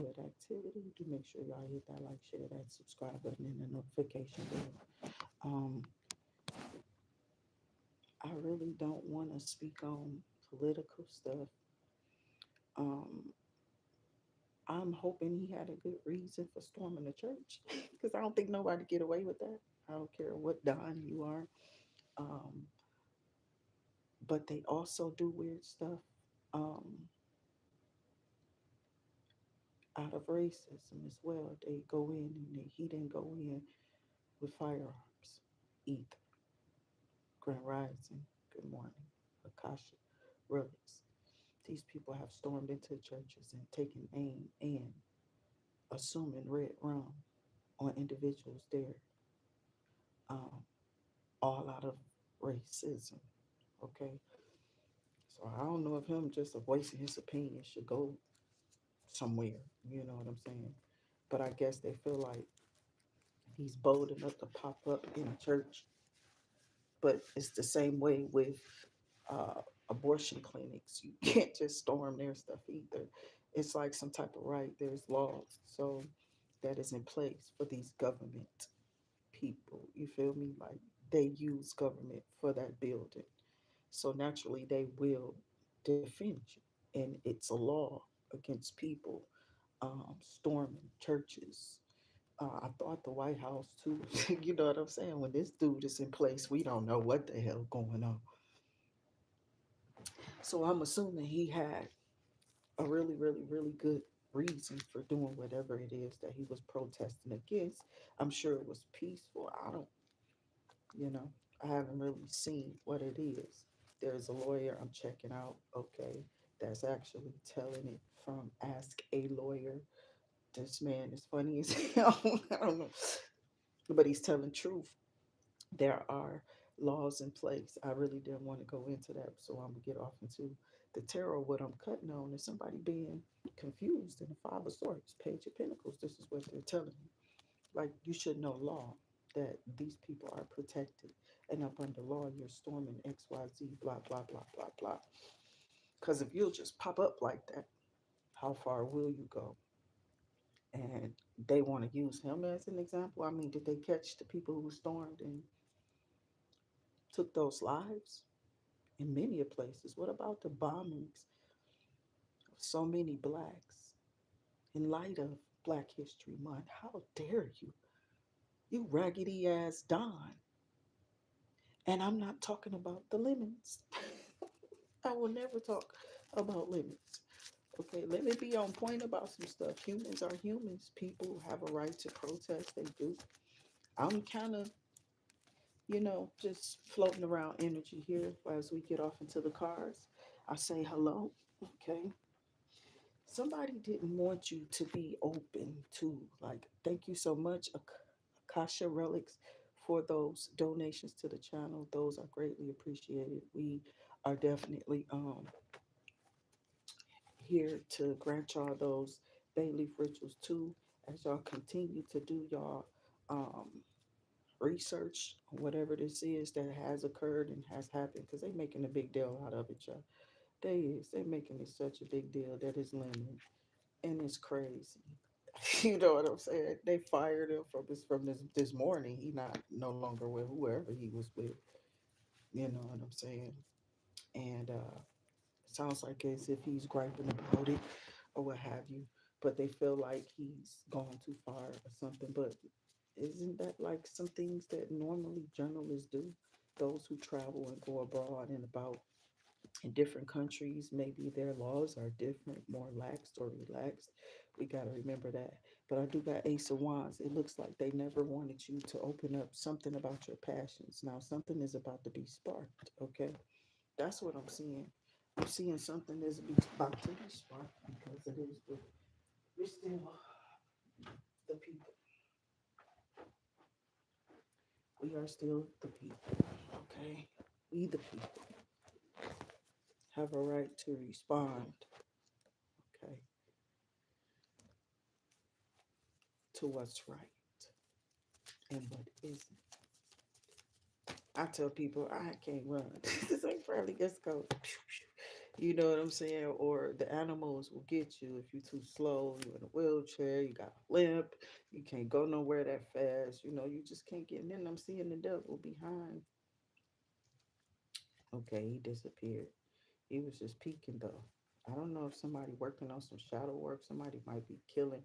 Activity. Do make sure y'all hit that like, share, that subscribe button, and the notification bell. Um, I really don't want to speak on political stuff. Um, I'm hoping he had a good reason for storming the church because I don't think nobody get away with that. I don't care what Don you are. Um, but they also do weird stuff um, out of racism as well. They go in and he didn't go in with firearms either. Grand Rising, good morning, Akasha, relics. These people have stormed into churches and taken aim and assuming red rum on individuals there, um, all out of racism. Okay, so I don't know if him just voicing his opinion should go somewhere. You know what I'm saying? But I guess they feel like he's bold enough to pop up in a church. But it's the same way with uh, abortion clinics. You can't just storm their stuff either. It's like some type of right. There's laws, so that is in place for these government people. You feel me? Like they use government for that building, so naturally they will defend you, and it's a law against people storming churches. I thought the White House too. You know what I'm saying? When this dude is in place, we don't know what the hell going on. So I'm assuming he had a really, really, really good reason for doing whatever it is that he was protesting against. I'm sure it was peaceful. I don't, you know, I haven't really seen what it is. There's a lawyer I'm checking out, okay, that's actually telling it from Ask a Lawyer. This man is funny as hell. I don't know. But he's telling truth. There are laws in place. I really didn't want to go into that, so I'm gonna get off into the tarot. What I'm cutting on is somebody being confused in the Five of Swords, Page of Pentacles. This is what they're telling you. Like you should know law that these people are protected, and up under law, you're storming X, Y, Z, blah blah blah blah blah. Because if you'll just pop up like that, how far will you go? And they want to use him as an example. I mean, did they catch the people who stormed and took those lives? In many places. What about the bombings of so many blacks in light of Black History Month? How dare you? You raggedy ass Don. And I'm not talking about the lemons. I will never talk about lemons. Okay, let me be on point about some stuff. Humans are humans. People have a right to protest. They do. I'm kind of, just floating around energy here as we get off into the cars. I say hello. Okay. Somebody didn't want you to be open to, like, thank you so much, Akasha Relics, for those donations to the channel. Those are greatly appreciated. We are definitely here to grant y'all those bayleaf rituals too, as y'all continue to do y'all um research on whatever this is that has occurred and has happened, because they making a big deal out of it, y'all. They making it such a big deal that it's lemon, and it's crazy. You know what I'm saying? They fired him from this morning. He not no longer with whoever he was with. You know what I'm saying? And it sounds like as if he's griping about it or what have you. But they feel like he's gone too far or something. But isn't that like some things that normally journalists do? Those who travel and go abroad and about in different countries, maybe their laws are different, more laxed or relaxed. We got to remember that. But I do got Ace of Wands. It looks like they never wanted you to open up something about your passions. Now, something is about to be sparked, okay? That's what I'm seeing. I'm seeing something is about to be sparked because it is we're still the people. We are still the people, okay? We, the people, have a right to respond, okay, to what's right and what isn't. I tell people I can't run. This ain't Fairly Let's go. You know what I'm saying? Or the animals will get you if you're too slow, you're in a wheelchair, you got a limp, you can't go nowhere that fast, you know, you just can't get in. And then I'm seeing the devil behind. Okay, he disappeared. He was just peeking though. I don't know if somebody working on some shadow work, somebody might be killing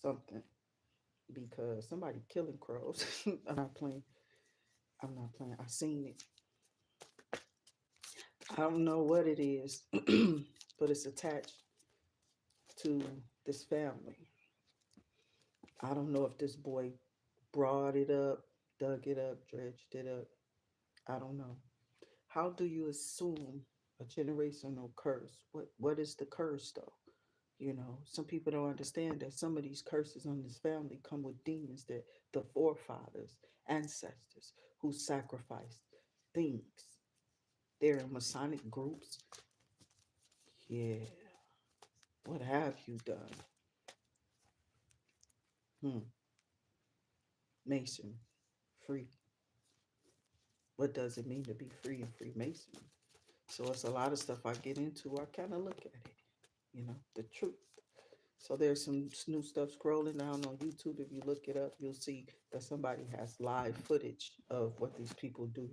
something because somebody killing crows. I'm not playing. I'm not playing. I seen it. I don't know what it is, but it's attached to this family. I don't know if this boy brought it up, dug it up, dredged it up. I don't know. How do you assume a generational curse? What is the curse though? You know, some people don't understand that some of these curses on this family come with demons that the forefathers, ancestors who sacrificed things. They're in Masonic groups. Yeah. What have you done? Hmm. Mason. Free. What does it mean to be free in Freemasonry? So it's a lot of stuff I get into. I kind of look at it, you know, the truth. So there's some new stuff scrolling down on YouTube. If you look it up, you'll see that somebody has live footage of what these people do.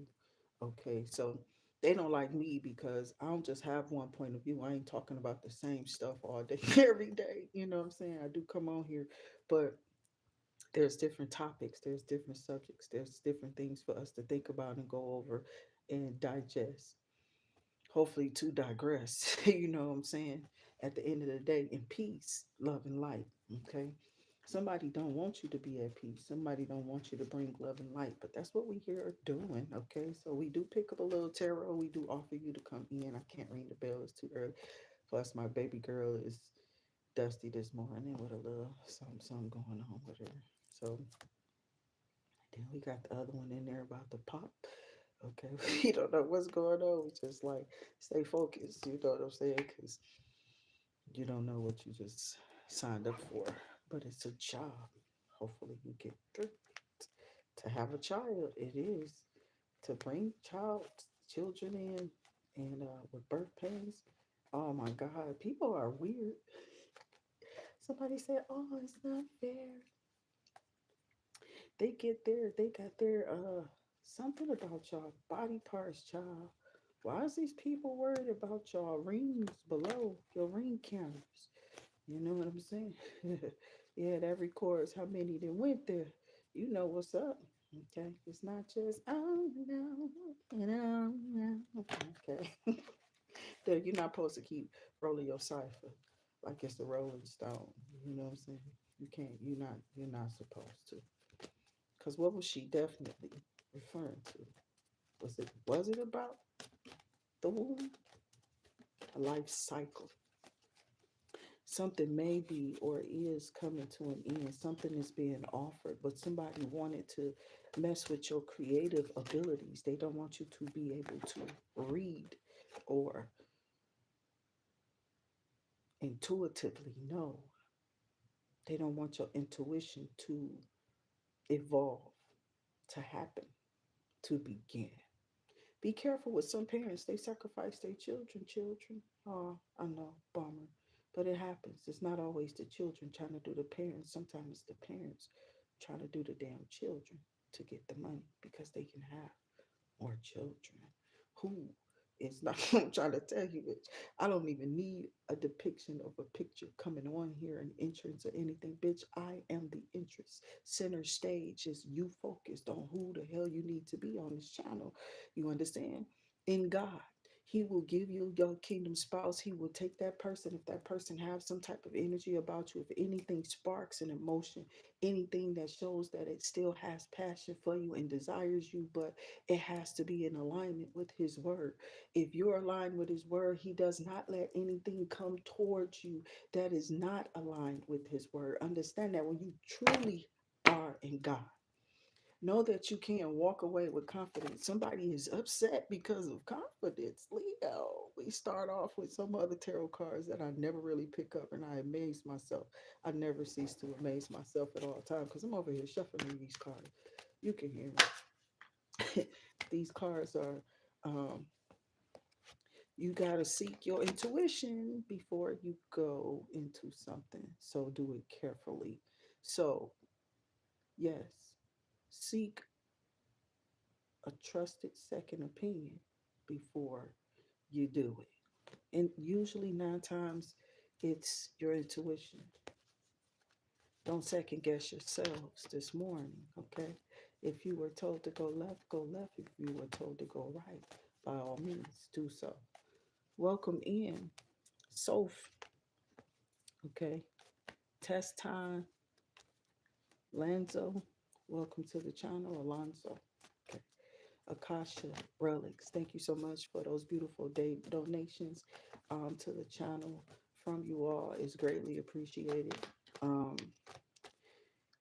Okay, so they don't like me because I don't just have one point of view. I ain't talking about the same stuff all day, every day. You know what I'm saying? I do come on here, but there's different topics, there's different subjects, there's different things for us to think about and go over and digest, hopefully to digress. You know what I'm saying? At the end of the day, in peace, love, and light. Okay. Somebody don't want you to be at peace. Somebody don't want you to bring love and light, but that's what we here doing. Okay. So we do pick up a little tarot. We do offer you to come in. I can't ring the bell. It's too early. Plus my baby girl is dusty this morning with a little something going on with her. So then we got the other one in there about to pop. Okay, we don't know what's going on. We just like stay focused. You know what I'm saying? Because you don't know what you just signed up for. But it's a job. Hopefully, you get through it. To have a child, it is to bring children in, and with birth pains. Oh my God, people are weird. Somebody said, "Oh, it's not fair." They got their something about y'all body parts, child. Why is these people worried about y'all rings below your ring counters? You know what I'm saying? Yeah, that records how many that went there. You know what's up. Okay. It's not just oh no, no. Okay. You're not supposed to keep rolling your cipher like it's the Rolling Stone. You know what I'm saying? You can't, you're not supposed to. Because what was she definitely referring to? Was it about the womb? A life cycle. Something may be or is coming to an end. Something is being offered, but somebody wanted to mess with your creative abilities. They don't want you to be able to read or intuitively know. They don't want your intuition to evolve, to happen, to begin. Be careful with some parents. They sacrifice their children. Oh, I know, bummer. But it happens. It's not always the children trying to do the parents. Sometimes it's the parents trying to do the damn children to get the money because they can have more children. Who is not I'm trying to tell you it. I don't even need a depiction of a picture coming on here, an entrance or anything. Bitch, I am the interest. Center stage is you focused on who the hell you need to be on this channel. You understand? In God. He will give you your kingdom spouse. He will take that person. If that person has some type of energy about you, if anything sparks an emotion, anything that shows that it still has passion for you and desires you, but it has to be in alignment with his word. If you're aligned with his word, he does not let anything come towards you that is not aligned with his word. Understand that when you truly are in God, know that you can walk away with confidence. Somebody is upset because of confidence. Leo, we start off with some other tarot cards that I never really pick up, and I amaze myself. I never cease to amaze myself at all times because I'm over here shuffling these cards. You can hear me. These cards are um, You got to seek your intuition before you go into something. So do it carefully. So, yes, seek a trusted second opinion before you do it. And usually, 9 times, it's your intuition. Don't second guess yourselves this morning, okay? If you were told to go left, go left. If you were told to go right, by all means, do so. Welcome in, Soph, okay? Test time, Lanzo. Welcome to the channel, Alonzo. Okay. Akasha Relics. Thank you so much for those beautiful day donations to the channel from you all. Is greatly appreciated. Um,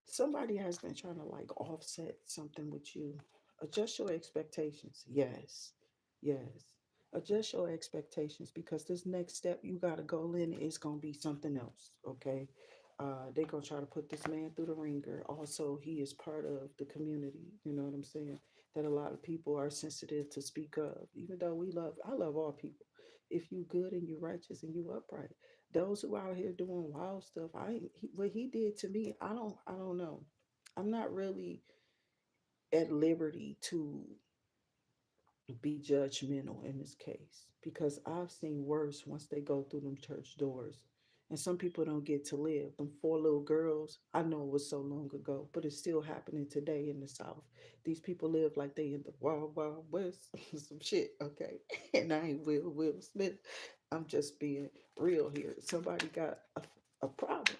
Somebody has been trying to like offset something with you. Adjust your expectations. Yes. Yes. Adjust your expectations because this next step you got to go in is going to be something else. Okay. They're going to try to put this man through the ringer. Also, he is part of the community. You know what I'm saying? That a lot of people are sensitive to speak of, even though I love all people. If you good and you righteous and you upright, those who out here doing wild stuff, what he did to me, I don't know. I'm not really at liberty to be judgmental in this case because I've seen worse once they go through them church doors. And some people don't get to live. Them 4 little girls, I know it was so long ago, but it's still happening today in the South. These people live like they in the wild, wild west, some shit, okay? And I ain't Will Smith. I'm just being real here. Somebody got a problem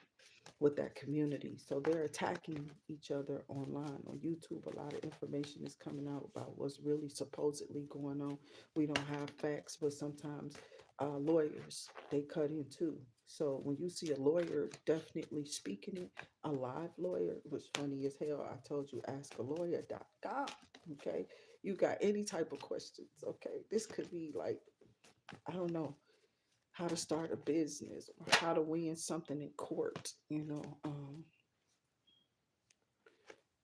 with that community. So they're attacking each other online on YouTube. A lot of information is coming out about what's really supposedly going on. We don't have facts, but sometimes lawyers they cut in too. So when you see a lawyer definitely speaking it, a live lawyer, was funny as hell. I told you ask a lawyer.com. Okay, you got any type of questions. Okay, this could be like I don't know how to start a business or how to win something in court.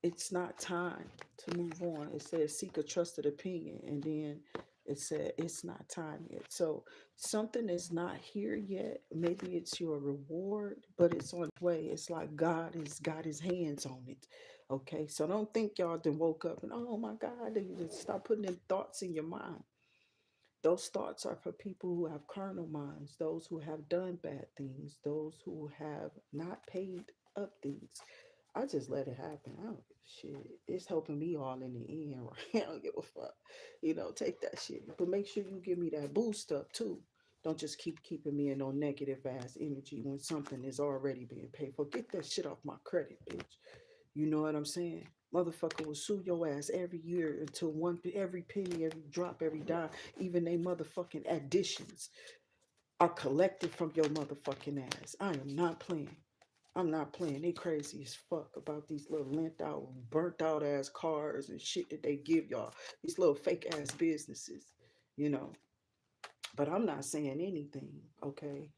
It's not time to move on. It says seek a trusted opinion, and then it said it's not time yet. So something is not here yet. Maybe it's your reward, but it's on its way. It's like God has got his hands on it. Okay, so don't think y'all then woke up and oh my God, and you just start putting in thoughts in your mind. Those thoughts are for people who have carnal minds, those who have done bad things, those who have not paid up things. I just let it happen. I don't give a shit. It's helping me all in the end, right? I don't give a fuck. Take that shit. But make sure you give me that boost up too. Don't just keep keeping me in no negative ass energy when something is already being paid for. Get that shit off my credit, bitch. You know what I'm saying? Motherfucker will sue your ass every year until every penny, every drop, every dime, even they motherfucking additions are collected from your motherfucking ass. I am not playing. I'm not playing. They crazy as fuck about these little lent out, burnt out ass cars and shit that they give y'all. These little fake ass businesses, you know. But I'm not saying anything, okay?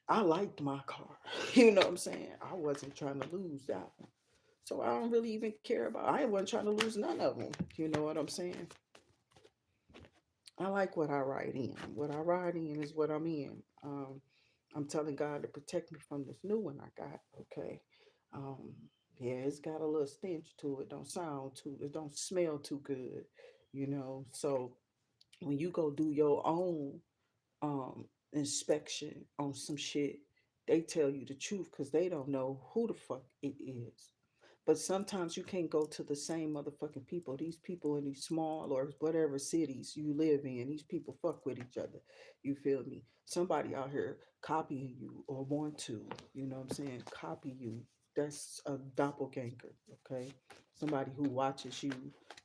I liked my car. You know what I'm saying? I wasn't trying to lose that one. So I don't really even care about. I wasn't trying to lose none of them. You know what I'm saying? I like what I ride in. What I ride in is what I'm in. I'm telling God to protect me from this new one I got. Okay. Um, yeah, it's got a little stench to it. Don't sound too. It don't smell too good. So when you go do your own inspection on some shit, they tell you the truth because they don't know who the fuck it is. But sometimes you can't go to the same motherfucking people. These people in these small or whatever cities you live in, these people fuck with each other. You feel me? Somebody out here copying you or want to, you know what I'm saying, copy you. That's a doppelganger, okay? Somebody who watches you,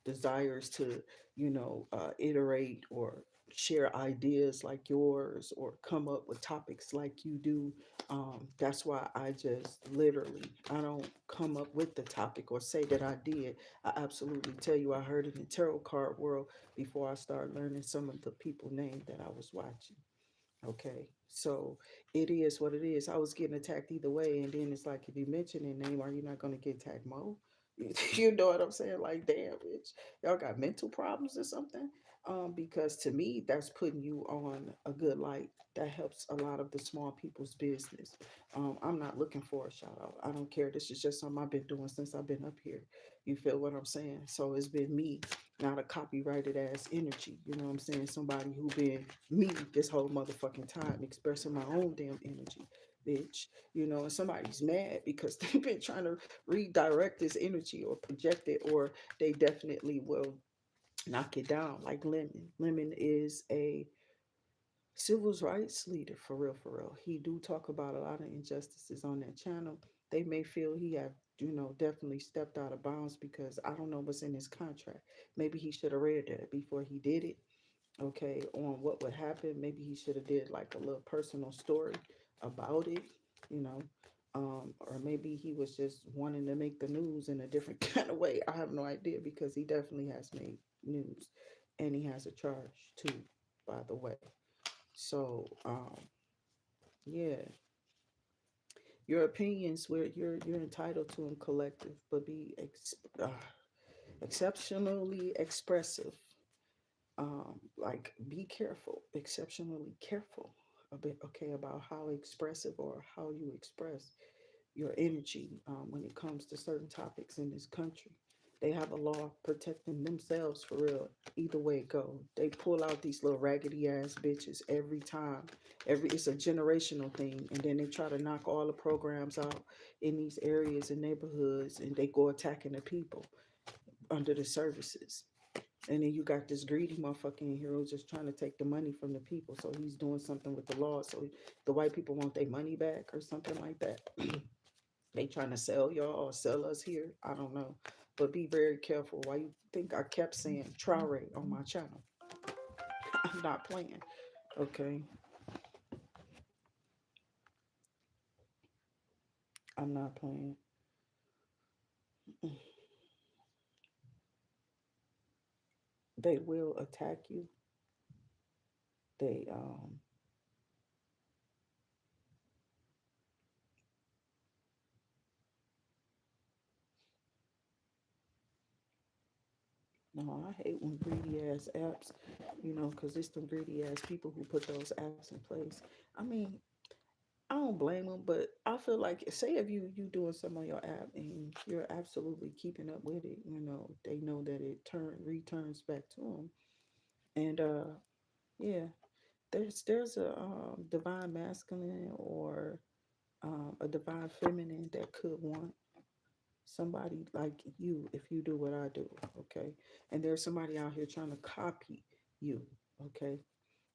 desires to, iterate or share ideas like yours or come up with topics like you do. That's why I just literally, I don't come up with the topic or say that I did. I absolutely tell you I heard it in tarot card world before I started learning some of the people name that I was watching. Okay, so it is what it is. I was getting attacked either way, and then it's like if you mention their name, are you not gonna get attacked more? You know what I'm saying? Like, damn, bitch, y'all got mental problems or something. Because to me, that's putting you on a good light. That helps a lot of the small people's business. I'm not looking for a shout out. I don't care. This is just something I've been doing since I've been up here. You feel what I'm saying? So it's been me, not a copyrighted ass energy. You know what I'm saying? Somebody who been me this whole motherfucking time, expressing my own damn energy, bitch. You know, and somebody's mad because they've been trying to redirect this energy or project it, or they definitely will knock it down like Lemon. Lemon is a civil rights leader for real, for real. He do talk about a lot of injustices on that channel. They may feel he have, definitely stepped out of bounds because I don't know what's in his contract. Maybe he should have read that before he did it. Okay, on what would happen. Maybe he should have did like a little personal story about it, you know. Or maybe he was just wanting to make the news in a different kind of way. I have no idea because he definitely has made news and he has a charge too, by the way. So, yeah, your opinions where you're entitled to them collective, but be exceptionally expressive. Like be careful, exceptionally careful a bit, okay, about how expressive or how you express your energy when it comes to certain topics in this country. They have a law protecting themselves for real. Either way it go, they pull out these little raggedy ass bitches every time. It's a generational thing, and then they try to knock all the programs out in these areas and neighborhoods, and they go attacking the people under the services. And then you got this greedy motherfucker in here who's just trying to take the money from the people. So he's doing something with the law. So the white people want their money back or something like that. They trying to sell y'all or sell us here. I don't know. But be very careful. Why you think I kept saying Traore on my channel? I'm not playing. Okay. I'm not playing. They will attack you. They no, I hate when greedy ass apps, because it's the greedy ass people who put those apps in place. I mean, I don't blame them, but I feel like say if you doing something on your app and you're absolutely keeping up with it, they know that it returns back to them, and yeah, there's a divine masculine or a divine feminine that could want somebody like you if you do what I do, okay, and there's somebody out here trying to copy you, okay.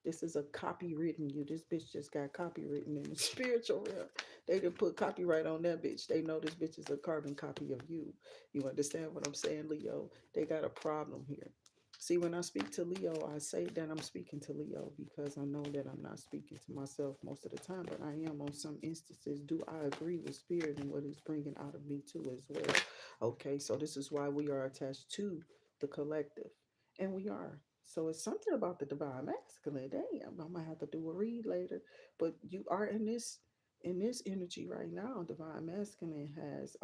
This is a copywritten you. This bitch just got copywritten in the spiritual realm. They didn't put copyright on that bitch. They know this bitch is a carbon copy of you. You understand what I'm saying, Leo? They got a problem here. See, when I speak to Leo, I say that I'm speaking to Leo because I know that I'm not speaking to myself most of the time, but I am on some instances. Do I agree with spirit and what it's bringing out of me too as well? Okay, so this is why we are attached to the collective, and we are. So it's something about the divine masculine. Damn, I might have to do a read later. But you are in this energy right now. Divine masculine has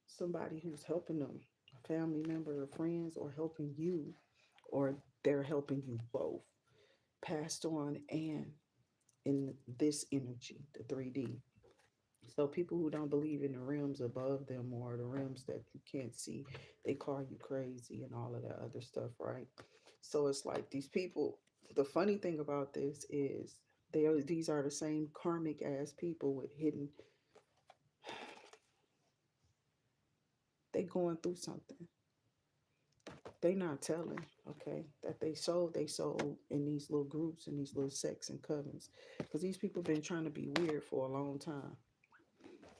somebody who's helping them, a family member or friends, or helping you, or they're helping you both, passed on and in this energy, the 3D. So people who don't believe in the realms above them or the realms that you can't see, they call you crazy and all of that other stuff, right? So it's like these people. The funny thing about this is these are the same karmic ass people with hidden. They going through something. They not telling, okay, that they sold in these little groups and these little sects and covens, because these people been trying to be weird for a long time.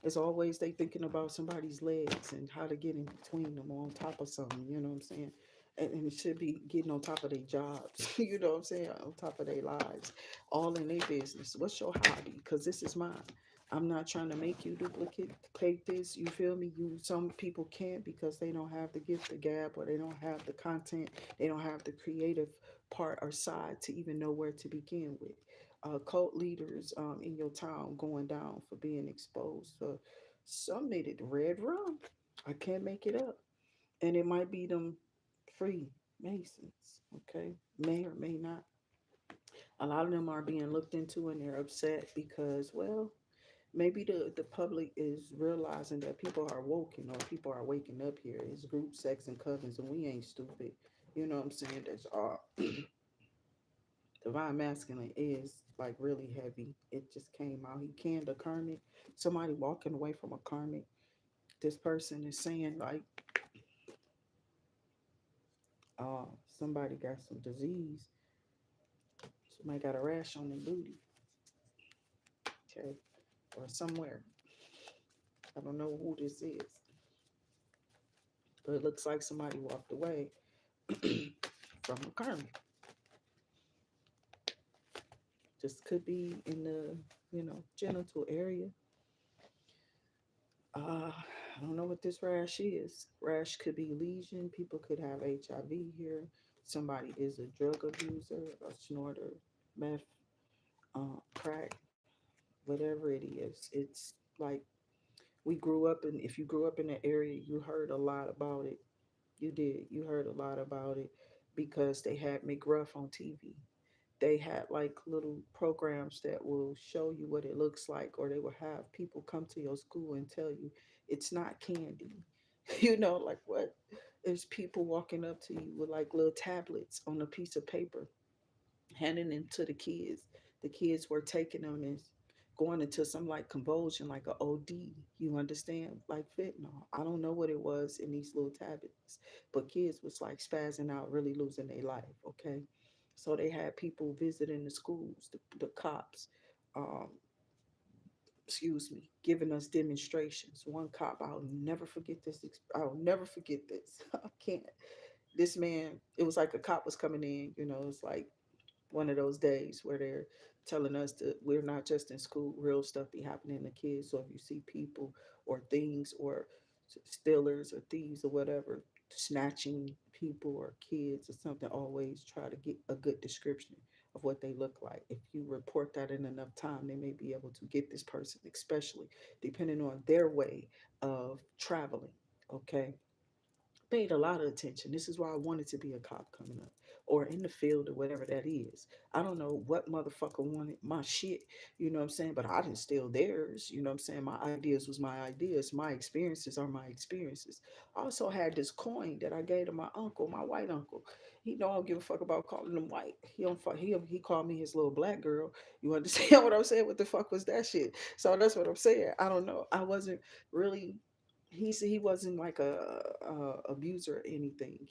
It's always they thinking about somebody's legs and how to get in between them or on top of something, you know what I'm saying? And it should be getting on top of their jobs, you know what I'm saying? On top of their lives, all in their business. What's your hobby? Because this is mine. I'm not trying to make you duplicate this. You feel me? Some people can't because they don't have the gift, the gab, or they don't have the content. They don't have the creative part or side to even know where to begin with. Cult leaders in your town going down for being exposed for some made it red rum. I can't make it up, and it might be them free. Masons, okay, may or may not. A lot of them are being looked into and they're upset because, well, maybe the public is realizing that people are woken or people are waking up here. It's group sex and covens and we ain't stupid. You know what I'm saying? That's all. Divine masculine is like really heavy. It just came out. He canned a karmic. Somebody walking away from a karmic. This person is saying like, somebody got some disease. Somebody got a rash on their booty. Okay, or somewhere. I don't know who this is, but it looks like somebody walked away from a karmic. This could be in the, genital area. I don't know what this rash is. Rash could be lesion. People could have HIV here. Somebody is a drug abuser, a snorter, meth, crack, whatever it is. It's like we grew up in. If you grew up in the area, you heard a lot about it. You did. You heard a lot about it because they had McGruff on TV. They had like little programs that will show you what it looks like, or they will have people come to your school and tell you it's not candy. Like what? There's people walking up to you with like little tablets on a piece of paper, handing them to the kids. The kids were taking them and going into some like convulsion, like a OD. You understand? Like fentanyl. I don't know what it was in these little tablets, but kids was like spazzing out, really losing their life. Okay, so they had people visiting the schools, the cops. Um, excuse me, giving us demonstrations. One cop, I'll never forget this. I'll never forget this. I can't. This man, it was like a cop was coming in. It's like one of those days where they're telling us that we're not just in school, real stuff be happening to kids. So if you see people or things or stealers or thieves or whatever, snatching people or kids or something, always try to get a good description of what they look like. If you report that in enough time, they may be able to get this person, especially depending on their way of traveling. Okay, paid a lot of attention. This is why I wanted to be a cop coming up or in the field or whatever that is. I don't know what motherfucker wanted my shit, you know what I'm saying? But I didn't steal theirs, you know what I'm saying? My ideas was my ideas. My experiences are my experiences. I also had this coin that I gave to my uncle, my white uncle. He don't give a fuck about calling him white. He don't fuck. He called me his little black girl. You understand what I'm saying? What the fuck was that shit? So that's what I'm saying. I don't know. I wasn't really he wasn't like a abuser or anything,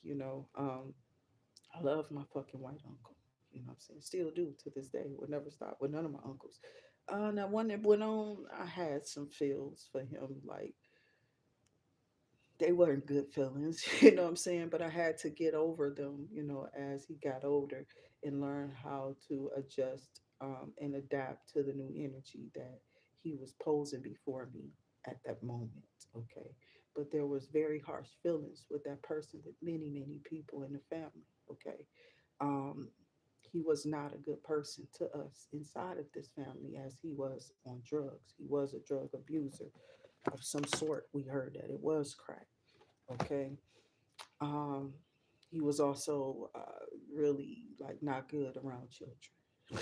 I love my fucking white uncle, you know what I'm saying, still do to this day, would never stop with none of my uncles. Now one that went on, I had some feels for him, like they weren't good feelings, you know what I'm saying? But I had to get over them, as he got older and learn how to adjust and adapt to the new energy that he was posing before me at that moment. Okay. But there was very harsh feelings with that person, with many, many people in the family. Okay. Um, he was not a good person to us inside of this family as he was on drugs. He was a drug abuser of some sort. We heard that it was crack. Okay. Um, he was also really like not good around children.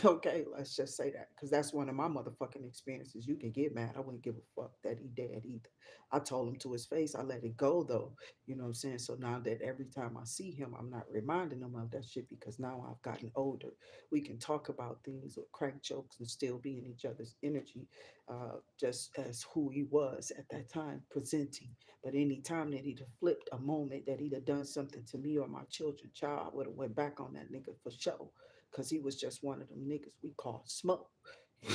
Okay, let's just say that because that's one of my motherfucking experiences. You can get mad. I wouldn't give a fuck that he dead either. I told him to his face. I let it go though. You know what I'm saying? So now that every time I see him, I'm not reminding him of that shit because now I've gotten older. We can talk about things or crack jokes and still be in each other's energy, just as who he was at that time presenting. But any time that he'd have flipped a moment that he'd have done something to me or my children, child, I would have went back on that nigga for sure. Cause he was just one of them niggas we call smoke.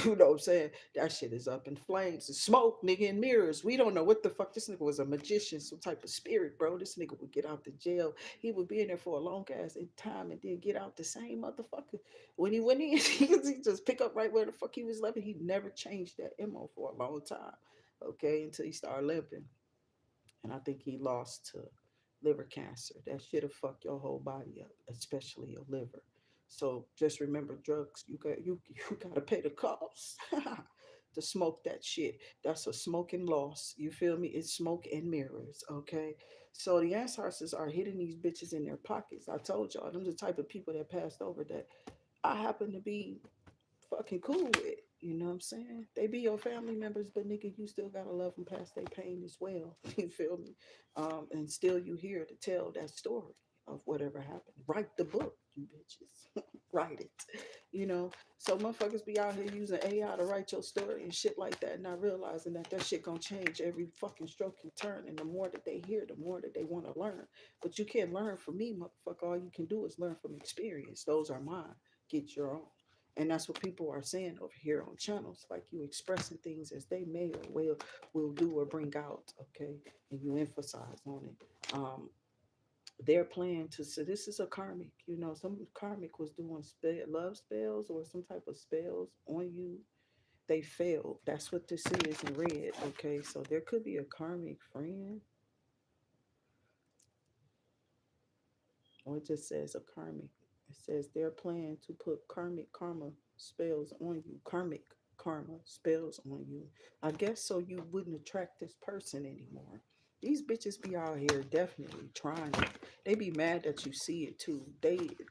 You know what I'm saying? That shit is up in flames and smoke, nigga, in mirrors. We don't know what the fuck. This nigga was a magician, some type of spirit, bro. This nigga would get out the jail. He would be in there for a long ass time and then get out the same motherfucker. When he went in, he just pick up right where the fuck he was left. He never changed that MO for a long time. Okay, until he started limping. And I think he lost to liver cancer. That shit'll fuck your whole body up, especially your liver. So just remember, drugs. You gotta pay the cost. to smoke that shit. That's a smoking loss. You feel me? It's smoke and mirrors. Okay. So the ancestors are hitting these bitches in their pockets. I told y'all, them the type of people that passed over that I happen to be fucking cool with. You know what I'm saying? They be your family members, but nigga, you still gotta love them past their pain as well. You feel me? And still you here to tell that story of whatever happened. Write the book, you bitches. Write it. You know, so motherfuckers be out here using AI to write your story and shit like that, not realizing that that shit gonna change every fucking stroke you turn. And the more that they hear, the more that they want to learn. But you can't learn from me, motherfucker. All you can do is learn from experience. Those are mine. Get your own. And that's what people are saying over here on channels, like you expressing things as they may or will do or bring out, okay, and you emphasize on it. They're planning to, so this is a karmic, you know, some karmic was doing love spells or some type of spells on you. They failed. That's what this is in red. Okay, so there could be a karmic friend, or it just says a karmic. It says they're planning to put karmic karma spells on you. Karmic karma spells on you. I guess so you wouldn't attract this person anymore. These bitches be out here definitely trying it. They be mad that you see it too.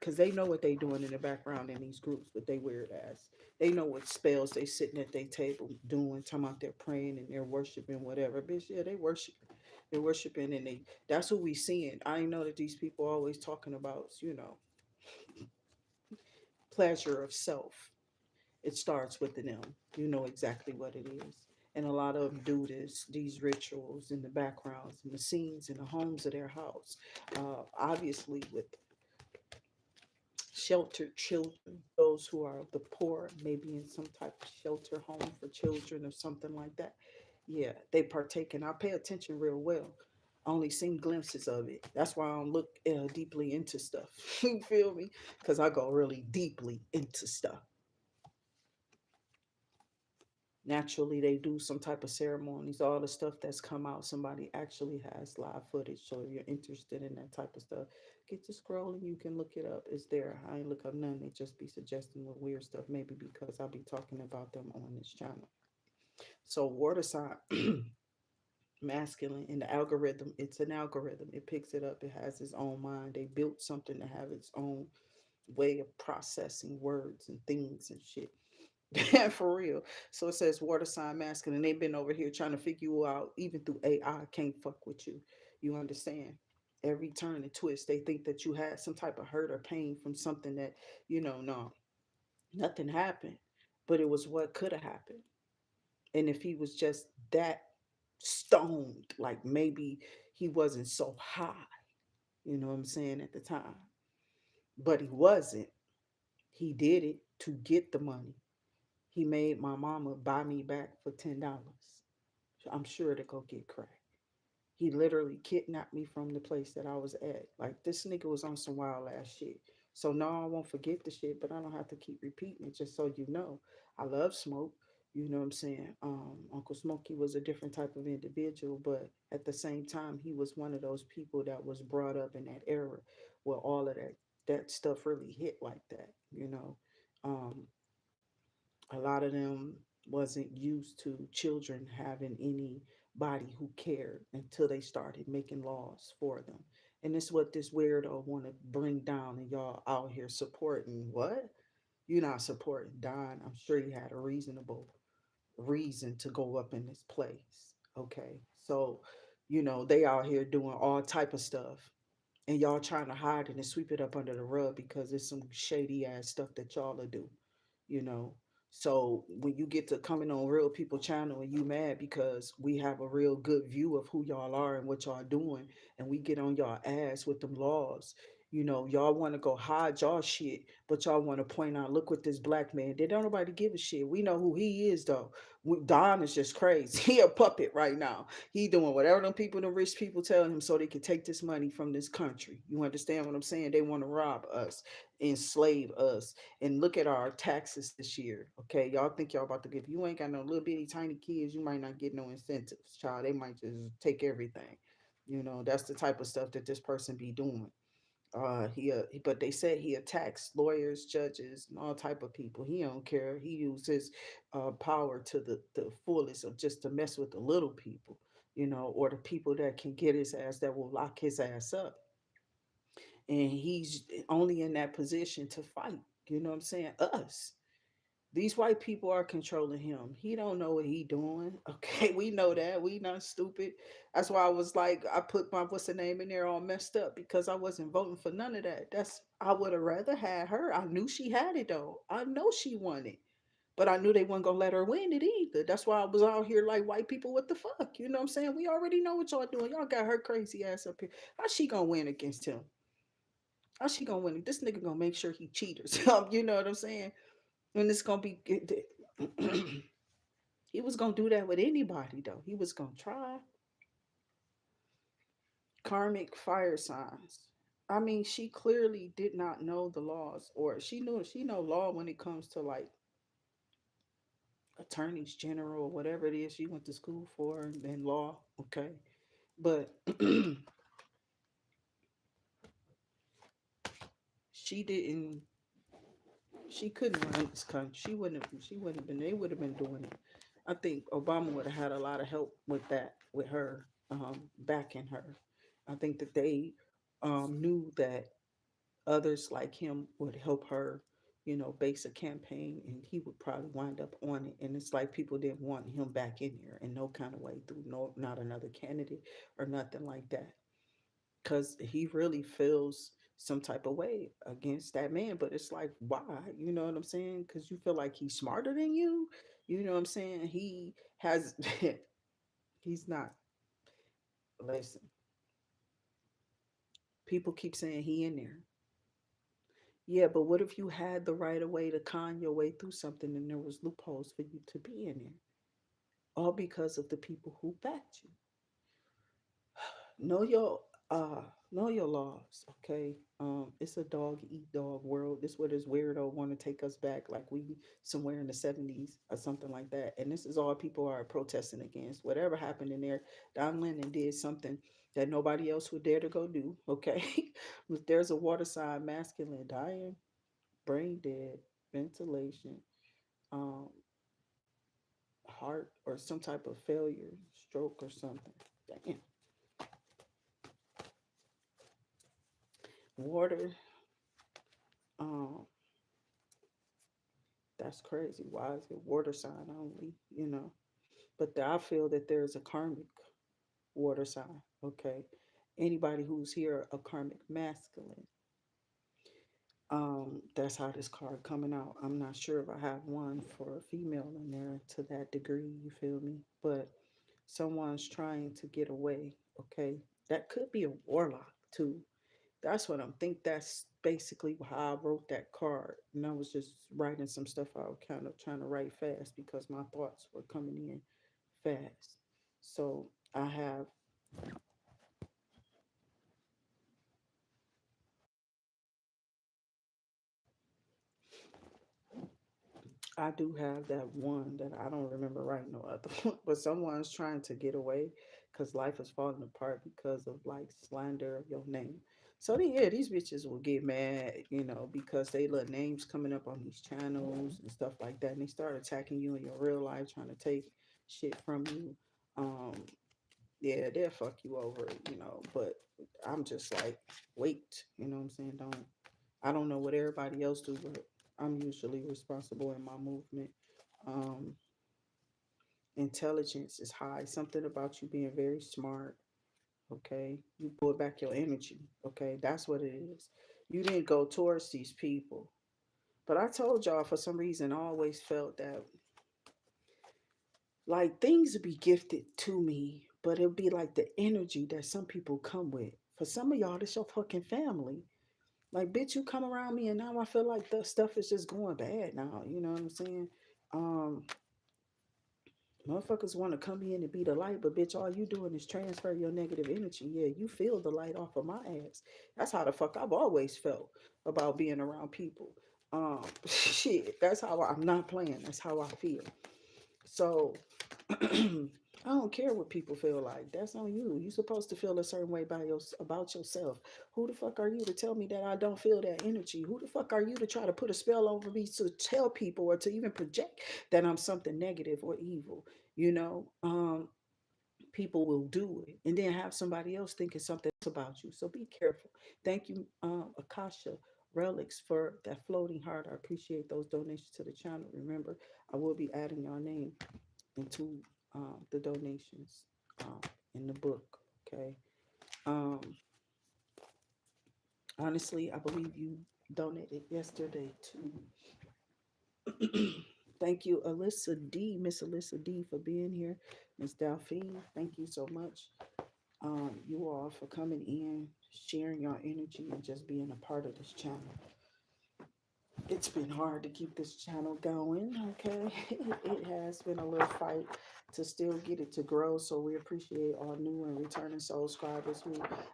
Cause they know what they doing in the background in these groups, but they weird ass. They know what spells they sitting at their table doing, talking about they're praying and they're worshiping whatever. Bitch, yeah, they worship. They're worshiping and that's what we seeing. I know that these people are always talking about, you know, pleasure of self. It starts with them. You know exactly what it is. And a lot of them do these rituals in the backgrounds and the scenes in the homes of their house. Obviously, with sheltered children, those who are the poor, maybe in some type of shelter home for children or something like that. Yeah, they partake, and I pay attention real well. I only seen glimpses of it. That's why I don't look deeply into stuff. You feel me? Because I go really deeply into stuff. Naturally, they do some type of ceremonies. All the stuff that's come out, somebody actually has live footage. So if you're interested in that type of stuff, get to scrolling. You can look it up. It's there. I ain't look up none. They just be suggesting the weird stuff, maybe because I'll be talking about them on this channel. So water sign, masculine in the algorithm. It's an algorithm. It picks it up. It has its own mind. They built something to have its own way of processing words and things and shit. For real. So it says water sign masculine. They've been over here trying to figure you out, even through AI. Can't fuck with you. You understand? Every turn and twist, they think that you had some type of hurt or pain from something that, no, nothing happened. But it was what could have happened. And if he was just that stoned, like maybe he wasn't so high, you know what I'm saying, at the time. But he wasn't. He did it to get the money. He made my mama buy me back for $10. I'm sure to go get crack. He literally kidnapped me from the place that I was at. Like this nigga was on some wild ass shit. So no, I won't forget the shit, but I don't have to keep repeating it just so you know. I love smoke. You know what I'm saying? Uncle Smokey was a different type of individual, but at the same time, he was one of those people that was brought up in that era where all of that stuff really hit like that, you know. Um, a lot of them wasn't used to children having anybody who cared until they started making laws for them. And it's what this weirdo want to bring down, and y'all out here supporting what? You're not supporting Don. I'm sure he had a reasonable reason to go up in this place. Okay. So, they out here doing all type of stuff. And y'all trying to hide it and sweep it up under the rug because it's some shady ass stuff that y'all will do, you know. So when you get to coming on Real People channel and you mad because we have a real good view of who y'all are and what y'all doing, and we get on y'all ass with them laws, y'all want to go hide y'all shit, but y'all want to point out, look what this black man did. Don't nobody give a shit. We know who he is though. Don is just crazy. He a puppet right now. He doing whatever them people, the rich people telling him so they can take this money from this country. You understand what I'm saying? They want to rob us, enslave us, and look at our taxes this year. Okay, y'all think y'all about to give? You ain't got no little bitty tiny kids. You might not get no incentives, child. They might just take everything. That's the type of stuff that this person be doing. But they said he attacks lawyers, judges, and all type of people. He don't care. He uses power to the fullest of just to mess with the little people, or the people that can get his ass, that will lock his ass up. And he's only in that position to fight. You know what I'm saying? Us. These white people are controlling him. He don't know what he doing. Okay, we know that. We not stupid. That's why I was like, I put my what's the name in there all messed up because I wasn't voting for none of that. I would have rather had her. I knew she had it though. I know she won it. But I knew they weren't gonna let her win it either. That's why I was out here like white people, what the fuck? You know what I'm saying? We already know what y'all doing. Y'all got her crazy ass up here. How she gonna win against him? How she gonna win? This nigga gonna make sure he cheat or something. You know what I'm saying? And it's gonna be he was gonna do that with anybody though. He was gonna try. Karmic fire signs. I mean, she clearly did not know the laws, or she know law when it comes to like attorneys general, whatever it is she went to school for, and law. Okay, but she didn't. She couldn't run this country. She wouldn't have. She wouldn't have been. They would have been doing it. I think Obama would have had a lot of help with that, with her backing her. I think that they knew that others like him would help her, base a campaign, and he would probably wind up on it. And it's like people didn't want him back in there in no kind of way, through no, not another candidate or nothing like that, because he really feels some type of way against that man. But it's like, why? You know what I'm saying? Because you feel like he's smarter than you. You know what I'm saying? He has, he's not. Listen, people keep saying he in there. Yeah, but what if you had the right of way to con your way through something and there was loopholes for you to be in there? All because of the people who backed you. Know your uh know your laws, okay? It's a dog eat dog world. This where this weirdo want to take us back like we somewhere in the 70s or something like that. And this is all people are protesting against. Whatever happened in there, Don Lennon did something that nobody else would dare to go do, okay? If there's a water sign, masculine, dying, brain dead, ventilation, um, heart or some type of failure, stroke or something. Damn. Water, um, that's crazy. Why is it water sign only? But I feel that there's a karmic water sign. Okay. Anybody who's here a karmic masculine. That's how this card coming out. I'm not sure if I have one for a female in there to that degree, you feel me? But someone's trying to get away. Okay. That could be a warlock too. That's what I'm think. That's basically how I wrote that card. And I was just writing some stuff out, kind of trying to write fast because my thoughts were coming in fast. So I have, I do have that one that I don't remember writing no other one, but someone's trying to get away because life is falling apart because of like slander of your name. So yeah, these bitches will get mad, because they let names coming up on these channels and stuff like that, and they start attacking you in your real life, trying to take shit from you. Um, yeah, they'll fuck you over. But I'm just like, wait, you know what I'm saying? I don't know what everybody else do, but I'm usually responsible in my movement. Um, Intelligence is high. Something about you being very smart. Okay, you pull back your energy. Okay, that's what it is. You didn't go towards these people, but I told y'all for some reason I always felt that like things would be gifted to me, but it'll be like the energy that some people come with. For some of y'all, this your fucking family. Like, bitch, you come around me and now I feel like the stuff is just going bad now. You know what I'm saying? Um, Motherfuckers want to come in and be the light, but bitch, all you doing is transfer your negative energy. Yeah, you feel the light off of my ass. That's how the fuck I've always felt about being around people. Shit, that's how I'm not playing. That's how I feel. So I don't care what people feel like. That's on you. You're supposed to feel a certain way about yourself. Who the fuck are you to tell me that I don't feel that energy? Who the fuck are you to try to put a spell over me to tell people or to even project that I'm something negative or evil? You know, people will do it and then have somebody else thinking something else about you. So be careful. Thank you, Akasha Relics, for that floating heart. I appreciate those donations to the channel. Remember, I will be adding your name into the donations um, in the book. Okay. Um, honestly, I believe you donated yesterday too. Thank you, Alyssa D, Miss Alyssa D, for being here. Miss Delphine, thank you so much. You all for coming in, sharing your energy, and just being a part of this channel. It's been hard to keep this channel going, okay? It has been a little fight to still get it to grow, so we appreciate all new and returning subscribers who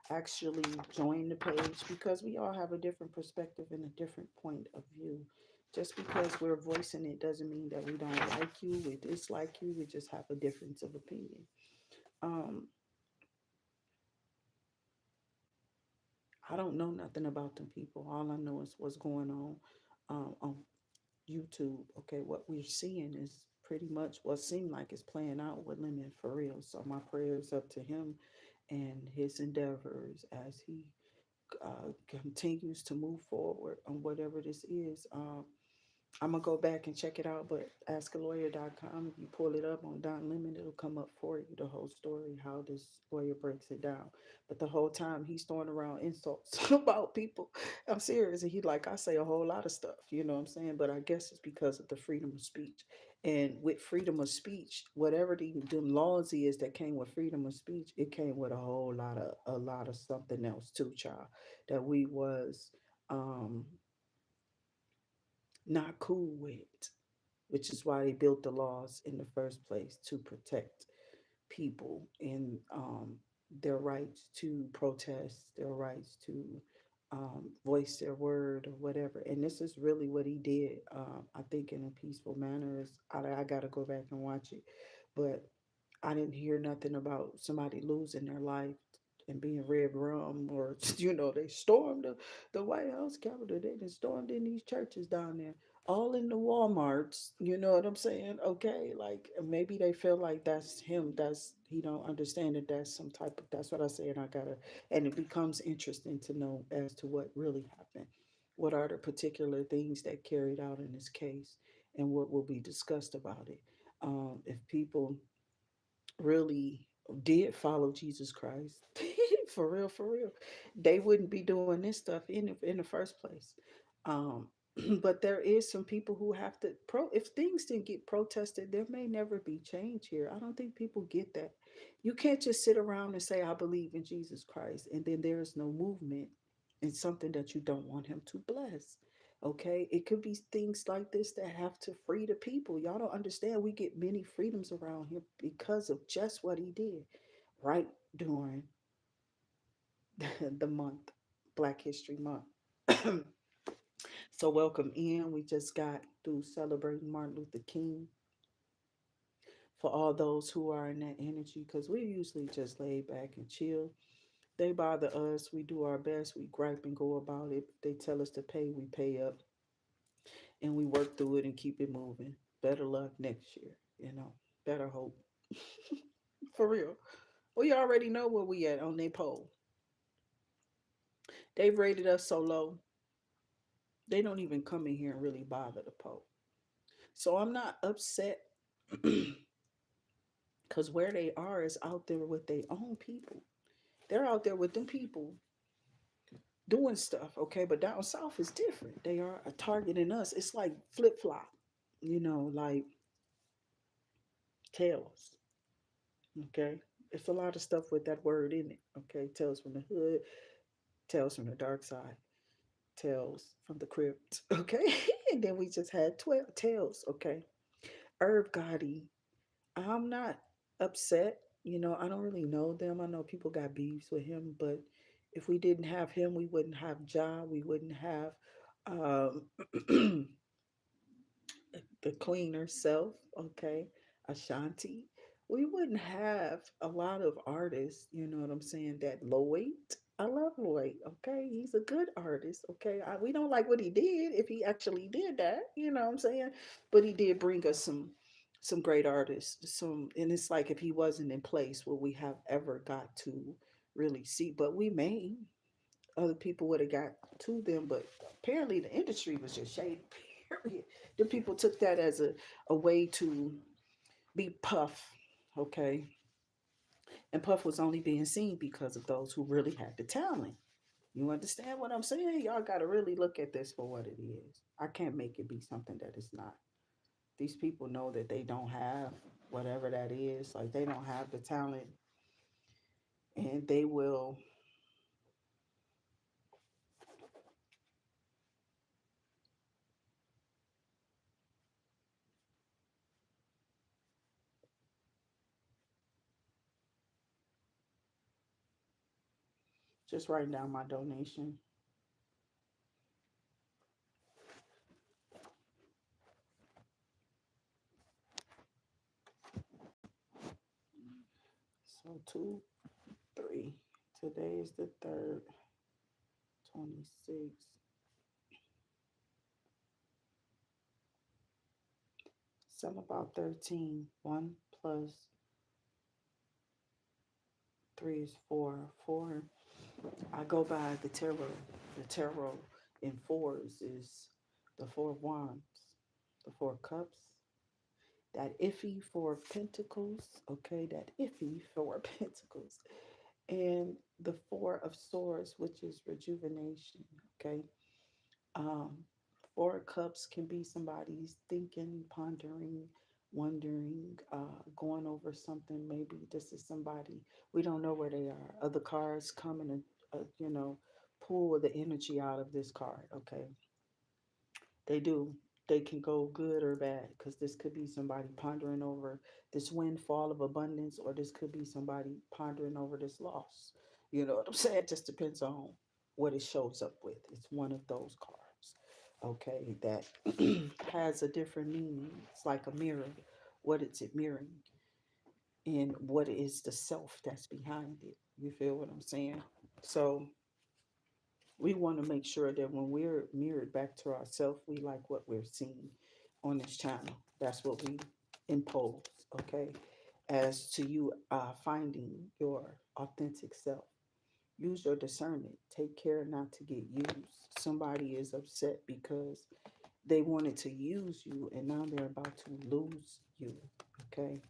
actually join the page because we all have a different perspective and a different point of view. Just because we're voicing it doesn't mean that we don't like you, we dislike you, we just have a difference of opinion. Um, I don't know nothing about them people. All I know is what's going on YouTube. Okay, what we're seeing is pretty much what seemed like it's playing out with Lemon for real. So my prayers up to him and his endeavors as he continues to move forward on whatever this is. I'm gonna go back and check it out, but askalawyer.com, if you pull it up on Don Lemon, it'll come up for you, the whole story, how this lawyer breaks it down. But the whole time he's throwing around insults about people. I'm serious. And he like, I say a whole lot of stuff, you know what I'm saying? But I guess it's because of the freedom of speech. And with freedom of speech, whatever the laws is that came with freedom of speech, it came with a lot of something else too, child. That we was um not cool with, which is why they built the laws in the first place to protect people and their rights to protest, their rights to voice their word or whatever. And this is really what he did. I think in a peaceful manner. I got to go back and watch it, but I didn't hear nothing about somebody losing their life and being red rum or they stormed the White House Capitol. They just stormed in these churches down there, all in the Walmarts. You know what I'm saying? Okay, like maybe they feel like that's him. That's he don't understand that that's some type of. That's what I say, and I gotta. And it becomes interesting to know as to what really happened. What are the particular things that carried out in this case, and what will be discussed about it? If people really did follow Jesus Christ, for real, they wouldn't be doing this stuff in the first place. Um, but there is some people who have to if things didn't get protested, there may never be change here. I don't think people get that. You can't just sit around and say I believe in Jesus Christ and then there is no movement in something that you don't want him to bless. Okay, it could be things like this that have to free the people. Y'all don't understand. We get many freedoms around here because of just what he did right during the month, Black History Month. So, welcome in. We just got through celebrating Martin Luther King for all those who are in that energy because we usually just lay back and chill. They bother us. We do our best. We gripe and go about it. They tell us to pay, we pay up and we work through it and keep it moving. Better luck next year, better hope. For real. We already know where we at on their poll. They've rated us so low, they don't even come in here and really bother the poll. So I'm not upset because where they are is out there with their own people. They're out there with them people doing stuff, okay? But down south is different. They are targeting us. It's like flip flop, like tails, okay? It's a lot of stuff with that word in it, okay? Tales from the hood, tales from the dark side, tales from the crypt, okay? And then we just had 12 tales, okay? Herb Gotti, I'm not upset. I don't really know them. I know people got beefs with him, but if we didn't have him, we wouldn't have Ja. We wouldn't have um, the queen herself, okay? Ashanti. we wouldn't have a lot of artists, you know what I'm saying, that Lloyd. I love Lloyd, okay? He's a good artist, okay? We don't like what he did if he actually did that, you know what I'm saying? But he did bring us some great artists. Some, and it's like if he wasn't in place, would we have ever got to really see? But we may. Other people would have got to them, but apparently the industry was just shady. Period. The people took that as a way to be Puff, okay? And Puff was only being seen because of those who really had the talent. You understand what I'm saying? Y'all got to really look at this for what it is. I can't make it be something that it's not. These people know that they don't have whatever that is. Like they don't have the talent, and they will just write down my donation. So two, three. Today is the third, 26. Some about 13. One plus three is four. Four. I go by the tarot. The tarot in fours is the four of wands, the four of cups, that iffy four of pentacles, okay, that iffy four of pentacles, and the four of swords, which is rejuvenation, okay. Um, Four of cups can be somebody's thinking, pondering, wondering, going over something. Maybe this is somebody we don't know where they are. Other cards come and pull the energy out of this card. Okay, they do. They can go good or bad because this could be somebody pondering over this windfall of abundance, or this could be somebody pondering over this loss. You know what I'm saying? It just depends on what it shows up with. It's one of those cards, okay, that has a different meaning. It's like a mirror. What is it mirroring? And what is the self that's behind it? You feel what I'm saying? So we want to make sure that when we're mirrored back to ourselves, we like what we're seeing on this channel. That's what we impose, okay? As to you finding your authentic self, use your discernment. Take care not to get used. Somebody is upset because they wanted to use you and now they're about to lose you, okay?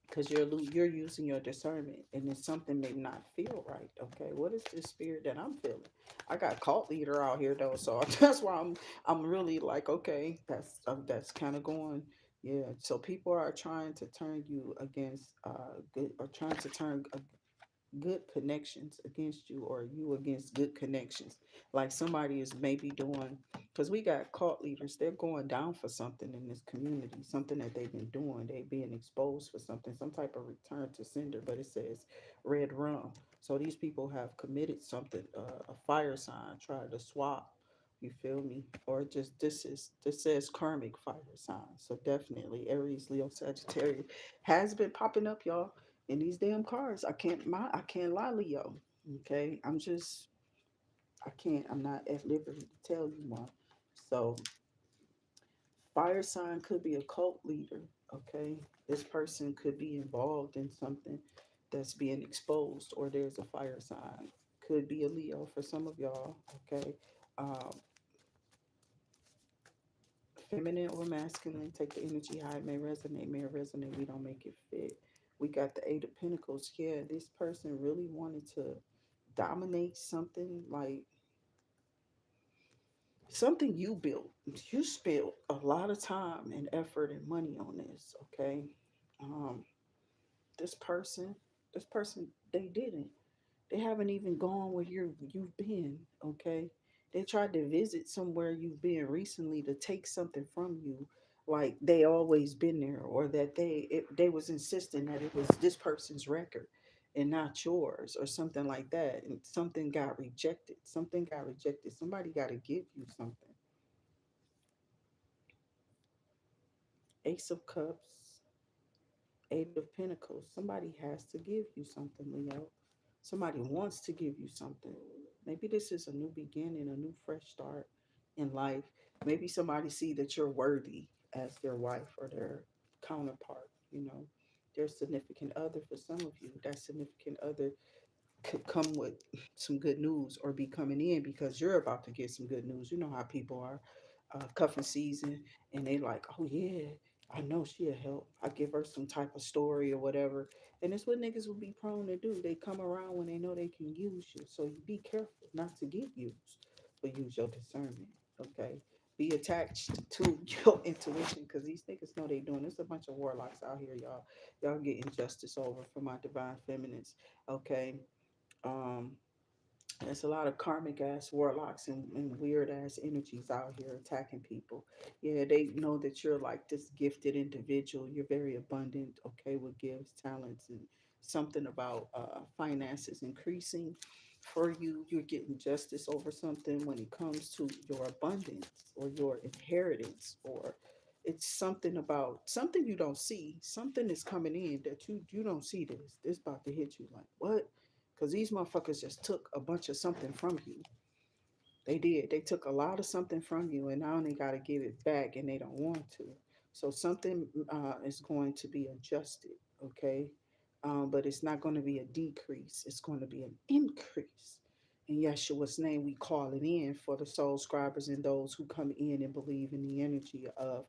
Because you're using your discernment and it's something may not feel right. Okay, what is this spirit that I'm feeling? I got cult leader out here though, so that's why I'm really like, okay, that's kind of going. Yeah, so people are trying to turn you against good, or trying to turn good connections against you, or you against good connections. Like somebody is maybe doing, because we got cult leaders, they're going down for something in this community, something that they've been doing. They being exposed for something, some type of return to sender, but it says red rum. So these people have committed something, a fire sign, tried to swap. You feel me? Or just this says karmic fire sign. So definitely Aries, Leo, Sagittarius has been popping up, y'all, in these damn cars. I can't lie, Leo. Okay. I'm not at liberty to tell you one. So fire sign could be a cult leader. Okay. This person could be involved in something that's being exposed, or there's a fire sign. Could be a Leo for some of y'all. Okay. Um, Feminine or masculine, take the energy how it may resonate. We don't make it fit. We got the Eight of Pentacles. Yeah, this person really wanted to dominate something, like something you built. You spent a lot of time and effort and money on this, okay? Um, this person, this person, they didn't. They haven't even gone where you've been, okay? They tried to visit somewhere you've been recently to take something from you, like they always been there, or that they was insisting that it was this person's record and not yours, or something like that. And something got rejected. Something got rejected. Somebody got to give you something. Ace of Cups, Eight of Pentacles. Somebody has to give you something, Leo. Somebody wants to give you something. Maybe this is a new beginning, a new fresh start in life. Maybe somebody see that you're worthy as their wife or their counterpart, you know. Their significant other for some of you. That significant other could come with some good news or be coming in because you're about to get some good news. You know how people are, cuffing season, and they like, oh yeah, I know she'll help. I give her some type of story or whatever. And it's what niggas will be prone to do. They come around when they know they can use you. So you be careful not to get used, but use your discernment. Okay. Be attached to your intuition because these niggas know they doing. There's a bunch of warlocks out here, y'all. Y'all getting justice over for my divine feminines. Okay. um there's a lot of karmic ass warlocks and weird ass energies out here attacking people. Yeah, they know that you're like this gifted individual. You're very abundant, okay, with gifts, talents, and something about finances increasing for you. You're getting justice over something when it comes to your abundance or your inheritance, or it's something about something you don't see. Something is coming in that you don't see this about to hit you like what? Because these motherfuckers just took a bunch of something from you. They did. They took a lot of something from you, and now they got to give it back, and they don't want to. So something is going to be adjusted, okay? But it's not going to be a decrease. It's going to be an increase. In Yeshua's name, we call it in for the soul scribers and those who come in and believe in the energy of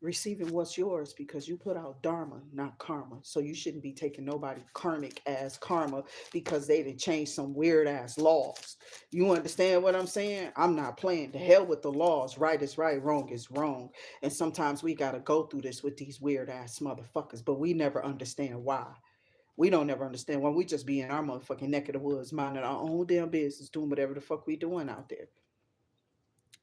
receiving what's yours because you put out dharma, not karma. So you shouldn't be taking nobody karmic as karma because they did change some weird ass laws. You understand what I'm saying? I'm not playing. The hell with the laws. Right is right, wrong is wrong. And sometimes we gotta go through this with these weird ass motherfuckers, but we never understand why. We don't never understand when we just be in our motherfucking neck of the woods, minding our own damn business, doing whatever the fuck we doing out there.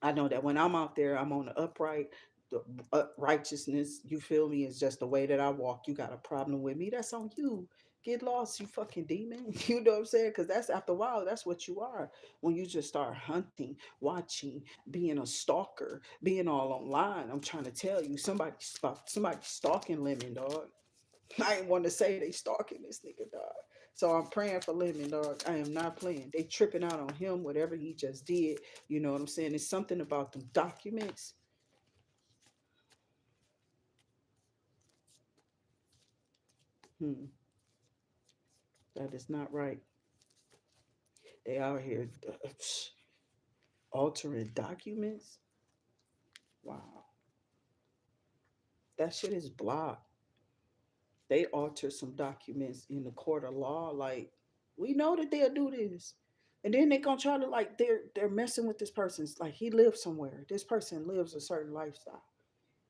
I know that when I'm out there, I'm on the upright. The righteousness, you feel me, is just the way that I walk. You got a problem with me? That's on you. Get lost, you fucking demon. You know what I'm saying? Because that's after a while, that's what you are. When you just start hunting, watching, being a stalker, being all online. I'm trying to tell you, somebody stalking Lemon, dog. I ain't want to say they stalking this nigga, dog. So I'm praying for Lemon, dog. I am not playing. They tripping out on him, whatever he just did. You know what I'm saying? It's something about them documents. Hmm, that is not right. They out here altering documents. Wow, that shit is blocked. They alter some documents in the court of law. Like we know that they'll do this, and then they gonna try to like they're messing with this person's like he lives somewhere. This person lives a certain lifestyle.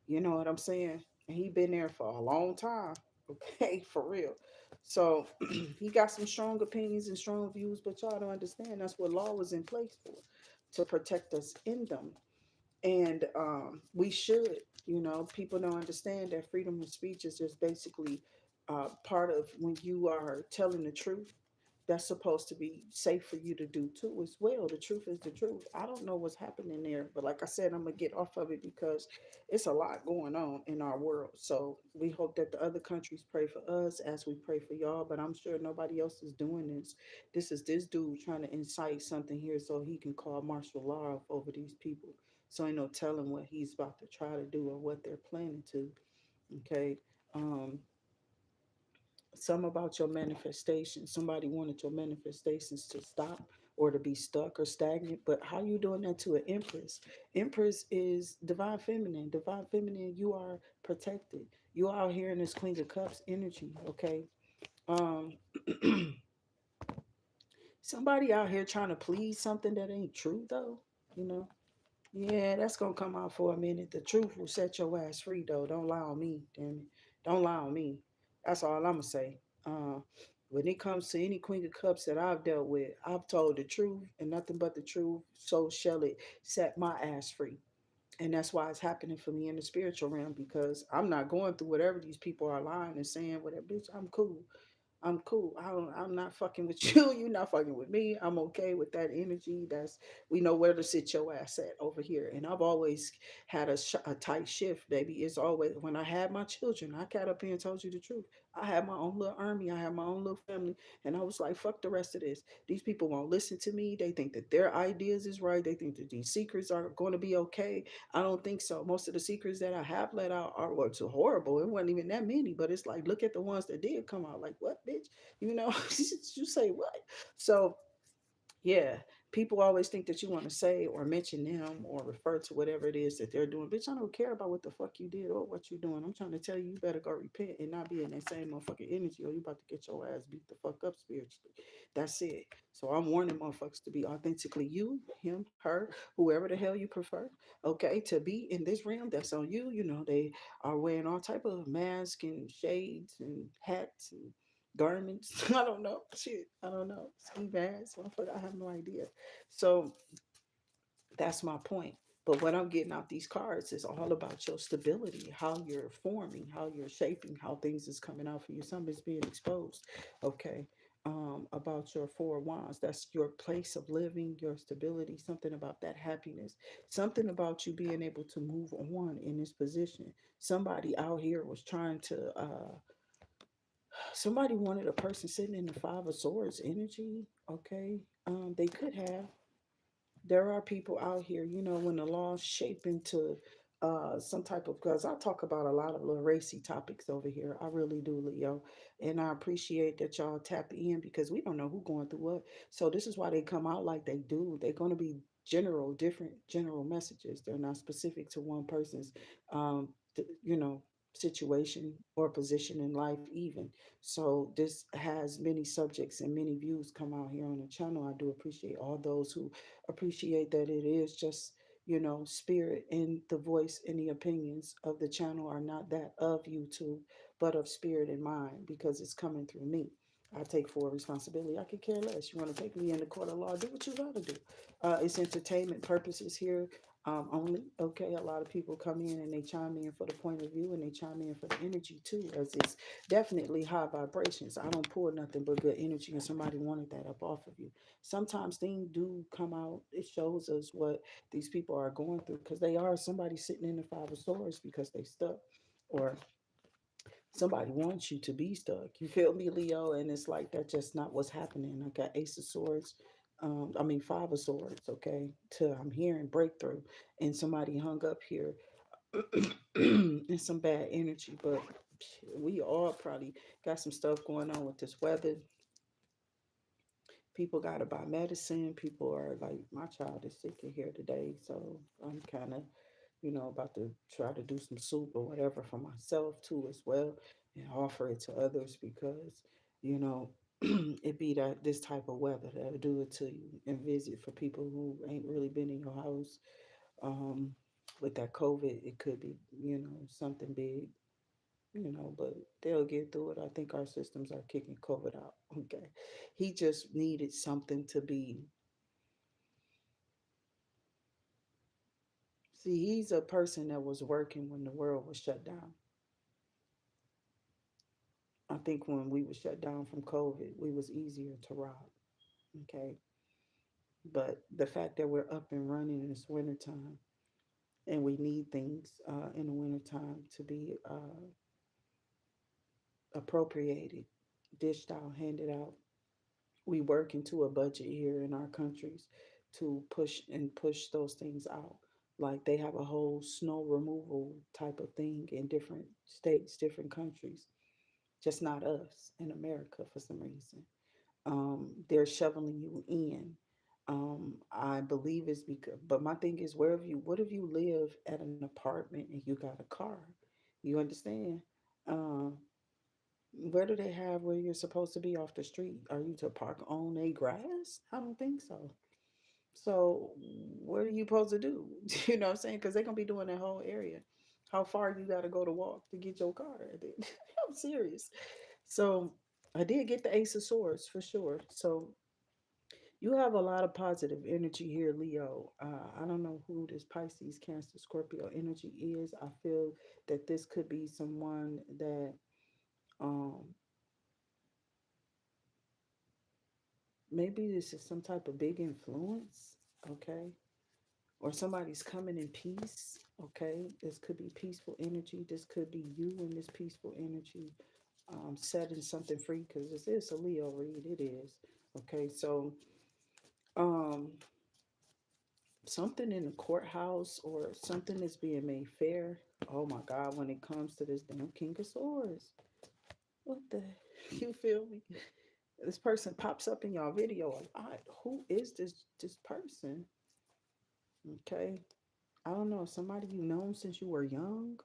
You know what I'm saying? And he been there for a long time. Okay, for real. So he got some strong opinions and strong views, but y'all don't understand that's what law was in place for, to protect us in them. And we should, people don't understand that freedom of speech is just basically part of when you are telling the truth. That's supposed to be safe for you to do too as well. The truth is the truth. I don't know what's happening there, but like I said, I'm gonna get off of it because it's a lot going on in our world. So we hope that the other countries pray for us as we pray for y'all, but I'm sure nobody else is doing this. This is this dude trying to incite something here so he can call martial law off over these people. So ain't no telling what he's about to try to do or what they're planning to. Okay. Um, some about your manifestation. Somebody wanted your manifestations to stop or to be stuck or stagnant. But how you doing that to an empress? Empress is divine feminine. Divine feminine, you are protected. You out here in this Queen of Cups energy, okay? Um somebody out here trying to please something that ain't true though, you know. Yeah, that's gonna come out for a minute. The truth will set your ass free, though. Don't lie on me, damn it. Don't lie on me. That's all I'm gonna say. When it comes to any Queen of Cups that I've dealt with, I've told the truth and nothing but the truth. So shall it set my ass free. And that's why it's happening for me in the spiritual realm because I'm not going through whatever these people are lying and saying. Whatever, bitch, I'm cool. I'm cool. I'm not fucking with you. You're not fucking with me. I'm okay with that energy. That's we know where to sit your ass at over here. And I've always had a tight shift, baby. It's always when I had my children. I got up here and told you the truth. I had my own little army. I had my own little family, and I was like, fuck the rest of this. These people won't listen to me. They think that their ideas is right. They think that these secrets are going to be okay. I don't think so. Most of the secrets that I have let out are what's horrible. It wasn't even that many, but it's like, look at the ones that did come out. Like, what, bitch? You know, you say what? So yeah, people always think that you want to say or mention them or refer to whatever it is that they're doing. Bitch, I don't care about what the fuck you did or what you're doing. I'm trying to tell you, you better go repent and not be in that same motherfucking energy, or you about to get your ass beat the fuck up spiritually. That's it. So I'm warning motherfuckers to be authentically you, him, her, whoever the hell you prefer. Okay, to be in this realm, that's on you. You know, they are wearing all type of masks and shades and hats and garments. I don't know. Shit, I don't know. Ski masks, motherfucker. I have no idea. So that's my point. But what I'm getting out these cards is all about your stability, how you're forming, how you're shaping, how things is coming out for you. Something's being exposed. Okay. About your four wands. That's your place of living, your stability, something about that happiness, something about you being able to move on in this position. Somebody out here was trying to somebody wanted a person sitting in the five of swords energy. Okay. They could have. There are people out here, you know, when the laws shape into some type of, because I talk about a lot of little racy topics over here. I really do, Leo. And I appreciate that y'all tap in because we don't know who going through what. So this is why they come out like they do. They're going to be general, different general messages. They're not specific to one person's, you know, situation or position in life even. So this has many subjects and many views come out here on the channel. I do appreciate all those who appreciate that it is just, you know, spirit, and the voice and the opinions of the channel are not that of YouTube, but of spirit and mind because it's coming through me. I take full responsibility. I could care less. You want to take me in the court of law, do what you got to do. It's entertainment purposes here only. Okay, a lot of people come in and they chime in for the point of view and they chime in for the energy too, as it's definitely high vibrations. I don't pour nothing but good energy, and somebody wanted that up off of you. Sometimes things do come out. It shows us what these people are going through because they are somebody sitting in the five of swords because they stuck, or somebody wants you to be stuck. You feel me, Leo? And it's like that's just not what's happening. I got ace of swords. I mean five of swords. Okay, to I'm hearing breakthrough, and somebody hung up here and some bad energy, but we all probably got some stuff going on with this weather. People got to buy medicine. People are like, my child is sick in here today, so I'm kind of, you know, about to try to do some soup or whatever for myself too as well, and offer it to others because, you know, it be that this type of weather that'll do it to you, and visit for people who ain't really been in your house. Um, with that COVID, it could be, you know, something big, you know, but they'll get through it. I think our systems are kicking COVID out. Okay. He just needed something to be. See, he's a person that was working when the world was shut down. I think when we were shut down from COVID, we was easier to rob. Okay. But the fact that we're up and running in this wintertime and we need things in the wintertime to be appropriated, dished out, handed out, we work into a budget here in our countries to push those things out. Like they have a whole snow removal type of thing in different states, different countries, just not us in America for some reason. They're shoveling you in. I believe it's because, but my thing is, where have you, what if you live at an apartment and you got a car? You understand? Um, where do they have where you're supposed to be off the street? Are you to park on a grass? I don't think so. So what are you supposed to do? You know what I'm saying? Because they're gonna be doing that whole area. How far you got to go to walk to get your car? I'm serious. So I did get the Ace of Swords for sure. So you have a lot of positive energy here, Leo. I don't know who this Pisces, Cancer, Scorpio energy is. I feel that this could be someone that um maybe this is some type of big influence, okay? Or somebody's coming in peace, okay? This could be peaceful energy. This could be you in this peaceful energy, setting something free because this is a Leo read. It is, okay? So, um, something in the courthouse or something is being made fair. Oh my God, when it comes to this damn King of Swords. What the? You feel me? This person pops up in your video a lot. Who is this person? Okay. I don't know. Somebody you known since you were young.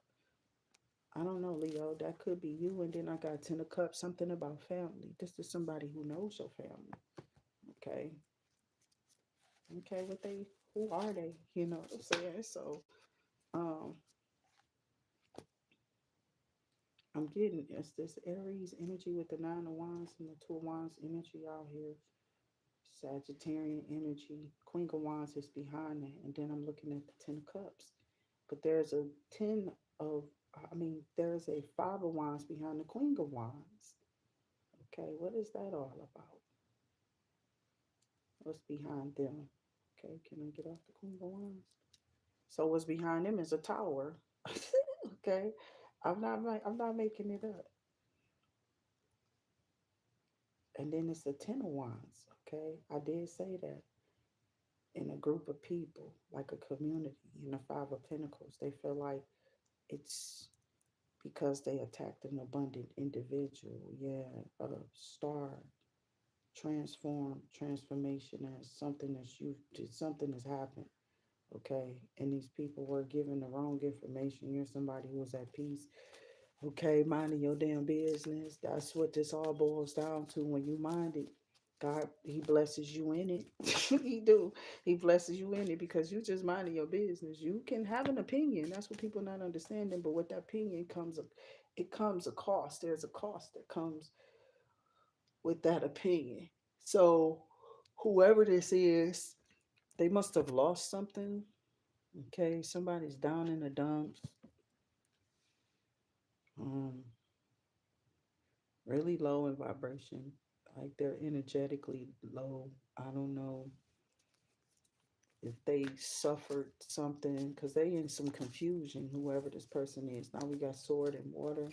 I don't know, Leo. That could be you. And then I got Ten of Cups, something about family. This is somebody who knows your family. Okay. Okay. who are they? You know what I'm saying? So, um, I'm getting it's this Aries energy with the Nine of Wands and the Two of Wands energy out here. Sagittarian energy. Queen of Wands is behind that. And then I'm looking at the Ten of Cups. But there's a ten of, there's a Five of Wands behind the Queen of Wands. Okay, what is that all about? What's behind them? Okay, can I get off the Queen of Wands? So what's behind them is a tower. Okay, I'm not making it up. And then it's a Ten of Wands. Okay, I did say that in a group of people, like a community, in the Five of Pentacles, they feel like it's because they attacked an abundant individual. Yeah, a star transform transformation as something that you did, something has happened. Okay, and these people were given the wrong information. You're somebody who was at peace. Okay, minding your damn business. That's what this all boils down to. When you mind it, God, He blesses you in it. He do. He blesses you in it because you just minding your business. You can have an opinion. That's what people not understanding. But with that opinion comes it comes a cost. There's a cost that comes with that opinion. So whoever this is, they must have lost something. Okay, somebody's down in the dumps. Um, really low in vibration, like they're energetically low. I don't know if they suffered something because they in some confusion, whoever this person is. Now we got sword and water,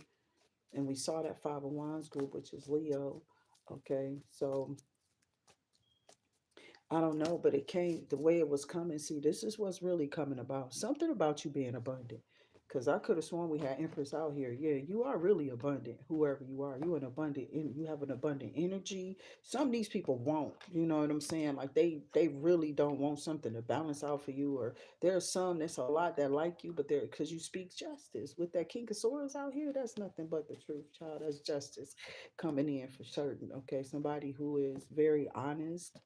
and we saw that Five of Wands group, which is Leo. Okay, so I don't know, but it came the way it was coming. See, this is what's really coming about. Something about you being abundant. Because I could have sworn we had Empress out here. Yeah, you are really abundant, whoever you are. You an abundant, you have an abundant energy. Some of these people won't. You know what I'm saying? Like they really don't want something to balance out for you. Or there are some that's a lot that like you, but they're because you speak justice. With that King of Swords out here, that's nothing but the truth, child. That's justice coming in for certain. Okay, somebody who is very honest.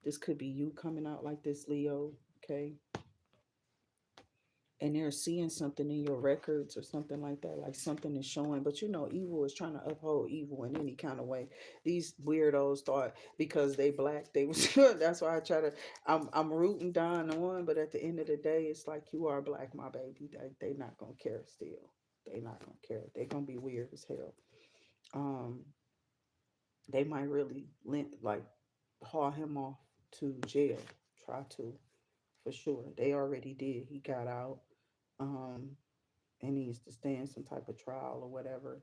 This could be you coming out like this, Leo. Okay, and they're seeing something in your records or something like that, like something is showing. But you know, evil is trying to uphold evil in any kind of way. These weirdos thought because they black, they was that's why I try to. I'm rooting Don on, but at the end of the day, it's like you are black, my baby. They not gonna care still. They not gonna care. They gonna be weird as hell. Um, they might really like haul him off to jail. Try to for sure. They already did. He got out. Um, and needs to stand some type of trial or whatever.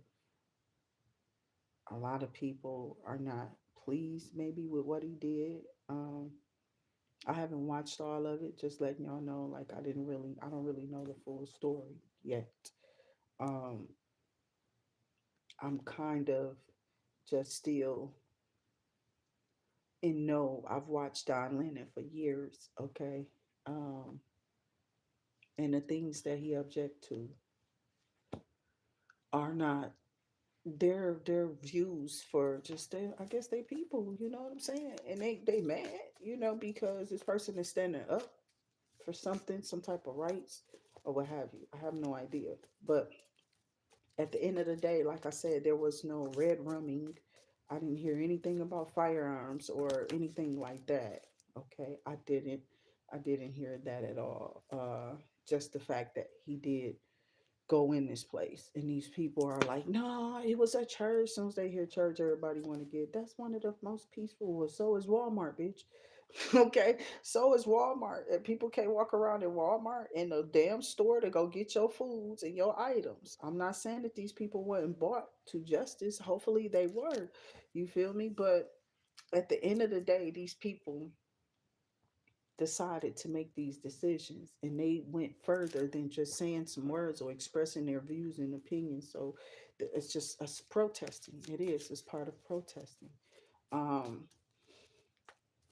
A lot of people are not pleased maybe with what he did. I haven't watched all of it, just letting y'all know, like I don't really know the full story yet. Um, I'm kind of just still in no. I've watched Don Lennon for years, okay? Um, and the things that he object to are not their views for just their I guess they people, you know what I'm saying? And they mad, because this person is standing up for something, some type of rights or what have you. I have no idea. But at the end of the day, like I said, there was no red rumming. I didn't hear anything about firearms or anything like that. Okay. I didn't hear that at all. Just the fact that he did go in this place. And these people are like, no, it was a church. As soon as they hear church, everybody want to get. That's one of the most peaceful ones. So is Walmart, bitch. Okay, so is Walmart. And people can't walk around in Walmart in a damn store to go get your foods and your items. I'm not saying that these people weren't brought to justice. Hopefully they were. You feel me? But at the end of the day, these people decided to make these decisions, and they went further than just saying some words or expressing their views and opinions. So it's just us protesting. It is. It's part of protesting. Um,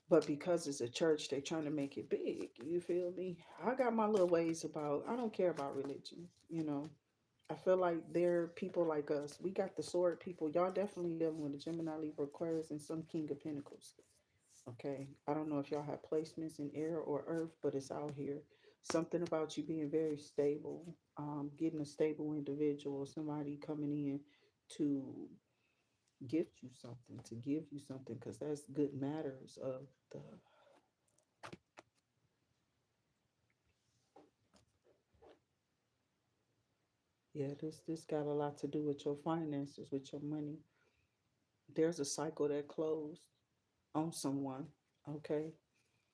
but because it's a church, they're trying to make it big. You feel me? I got my little ways about. I don't care about religion. You know. I feel like there are people like us. We got the sword people. Y'all definitely dealing with the Gemini, Libra, Aquarius, and some King of Pentacles. Okay. I don't know if y'all have placements in air or earth, but it's out here. Something about you being very stable, getting a stable individual, somebody coming in to gift you something, to give you something, because that's good matters of the, yeah, this got a lot to do with your finances, with your money. There's a cycle that closed on someone. Okay.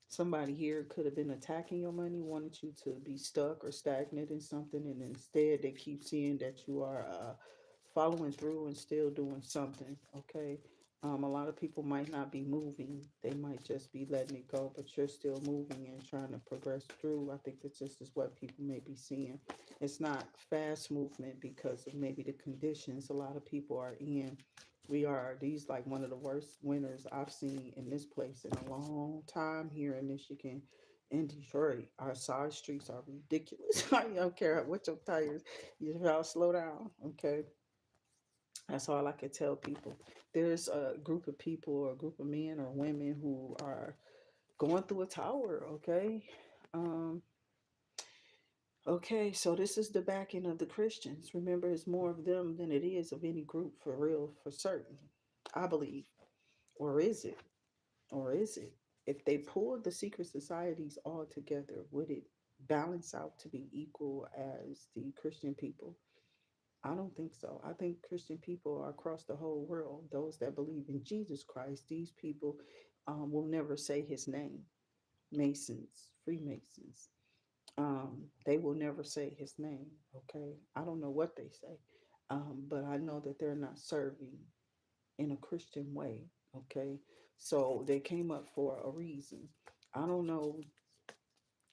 Somebody here could have been attacking your money, wanted you to be stuck or stagnant in something, and instead they keep seeing that you are following through and still doing something. Okay. A lot of people might not be moving, they might just be letting it go, but you're still moving and trying to progress through. I think that this is what people may be seeing. It's not fast movement because of maybe the conditions a lot of people are in. We are these like one of the worst winters I've seen in this place in a long time here in Michigan. In Detroit, our side streets are ridiculous. I don't care what your tires, you gotta slow down. Okay, that's all I could tell people. There's a group of people or a group of men or women who are going through a tower. Okay, um, okay. So this is the backing of the Christians. Remember, it's more of them than it is of any group for real, for certain. I believe. Or is it? Or is it? If they pulled the secret societies all together, would it balance out to be equal as the Christian people? I don't think so. I think Christian people are across the whole world. Those that believe in Jesus Christ, these people will never say his name. Masons, Freemasons, they will never say his name. Okay. I don't know what they say, but I know that they're not serving in a Christian way. Okay. So they came up for a reason. I don't know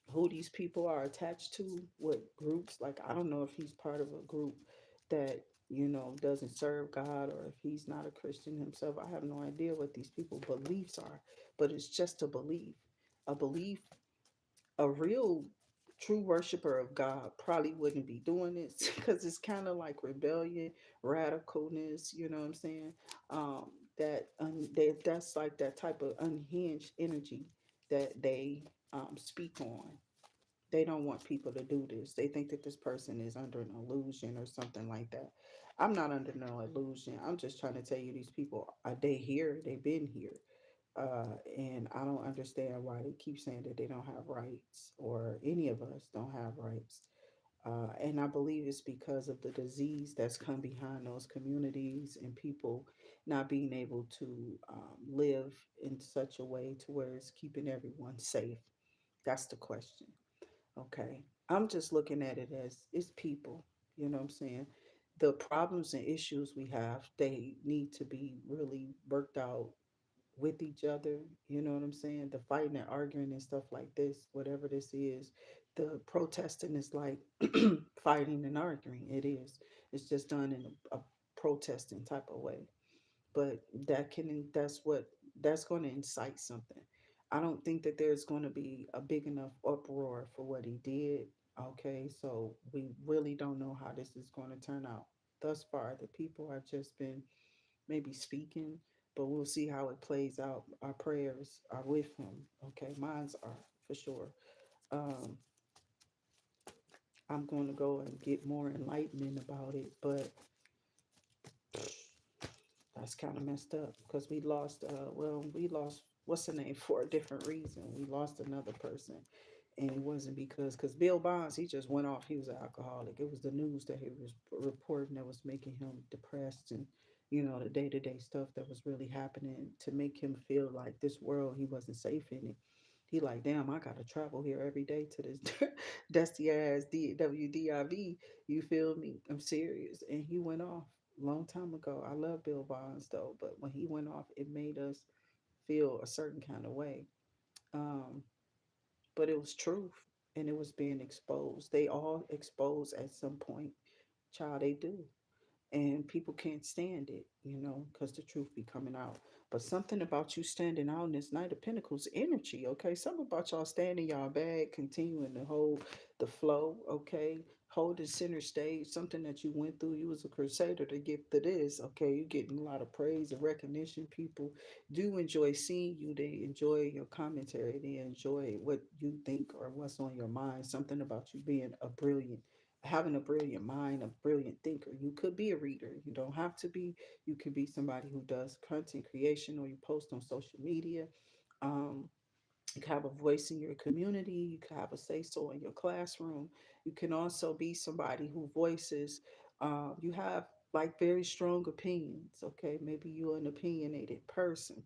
who these people are attached to, what groups. Like, I don't know if he's part of a group that, doesn't serve God, or if he's not a Christian himself. I have no idea what these people's beliefs are, but it's just a belief. A belief, a real true worshiper of God probably wouldn't be doing this because it's kind of like rebellion, radicalness, you know what I'm saying? That's like that type of unhinged energy that they speak on. They don't want people to do this. They think that this person is under an illusion or something like that. I'm not under no illusion. I'm just trying to tell you these people, they here, they've been here. And I don't understand why they keep saying that they don't have rights, or any of us don't have rights. And I believe it's because of the disease that's come behind those communities and people not being able to live in such a way to where it's keeping everyone safe. That's the question. Okay. I'm just looking at it as it's people. You know what I'm saying? The problems and issues we have, they need to be really worked out with each other. You know what I'm saying? The fighting and arguing and stuff like this, whatever this is, the protesting is like fighting and arguing. It is. It's just done in a protesting type of way. But that's going to incite something. I don't think that there's going to be a big enough uproar for what he did. Okay, so we really don't know how this is going to turn out. Thus far, the people have just been maybe speaking, but we'll see how it plays out. Our prayers are with him. Okay, mine's are for sure. Um, I'm going to go and get more enlightenment about it, but that's kind of messed up because we lost. We lost. What's the name for a different reason? We lost another person, And it wasn't because Bill Bonds, he just went off. He was an alcoholic. It was the news that he was reporting that was making him depressed, and the day-to-day stuff that was really happening to make him feel like this world he wasn't safe in it. He like, damn, I gotta travel here every day to this dusty ass WDIV. You feel me? I'm serious. And he went off a long time ago. I love Bill Bonds though, but when he went off, it made us feel a certain kind of way. Um, but it was truth, and it was being exposed. They all expose at some point. Child, they do, and people can't stand it, because the truth be coming out. But something about you standing out in this Knight of Pentacles energy, okay? Something about y'all standing y'all bag, continuing to hold the flow, okay? Holding center stage, something that you went through. You was a crusader to get to this, okay? You getting a lot of praise and recognition. People do enjoy seeing you. They enjoy your commentary. They enjoy what you think or what's on your mind. Something about you being a brilliant having a brilliant mind, a brilliant thinker. You could be a reader. You don't have to be. You could be somebody who does content creation or you post on social media. Um, you can have a voice in your community. You can have a say so in your classroom. You can also be somebody who voices. You have like very strong opinions. Okay, maybe you're an opinionated person.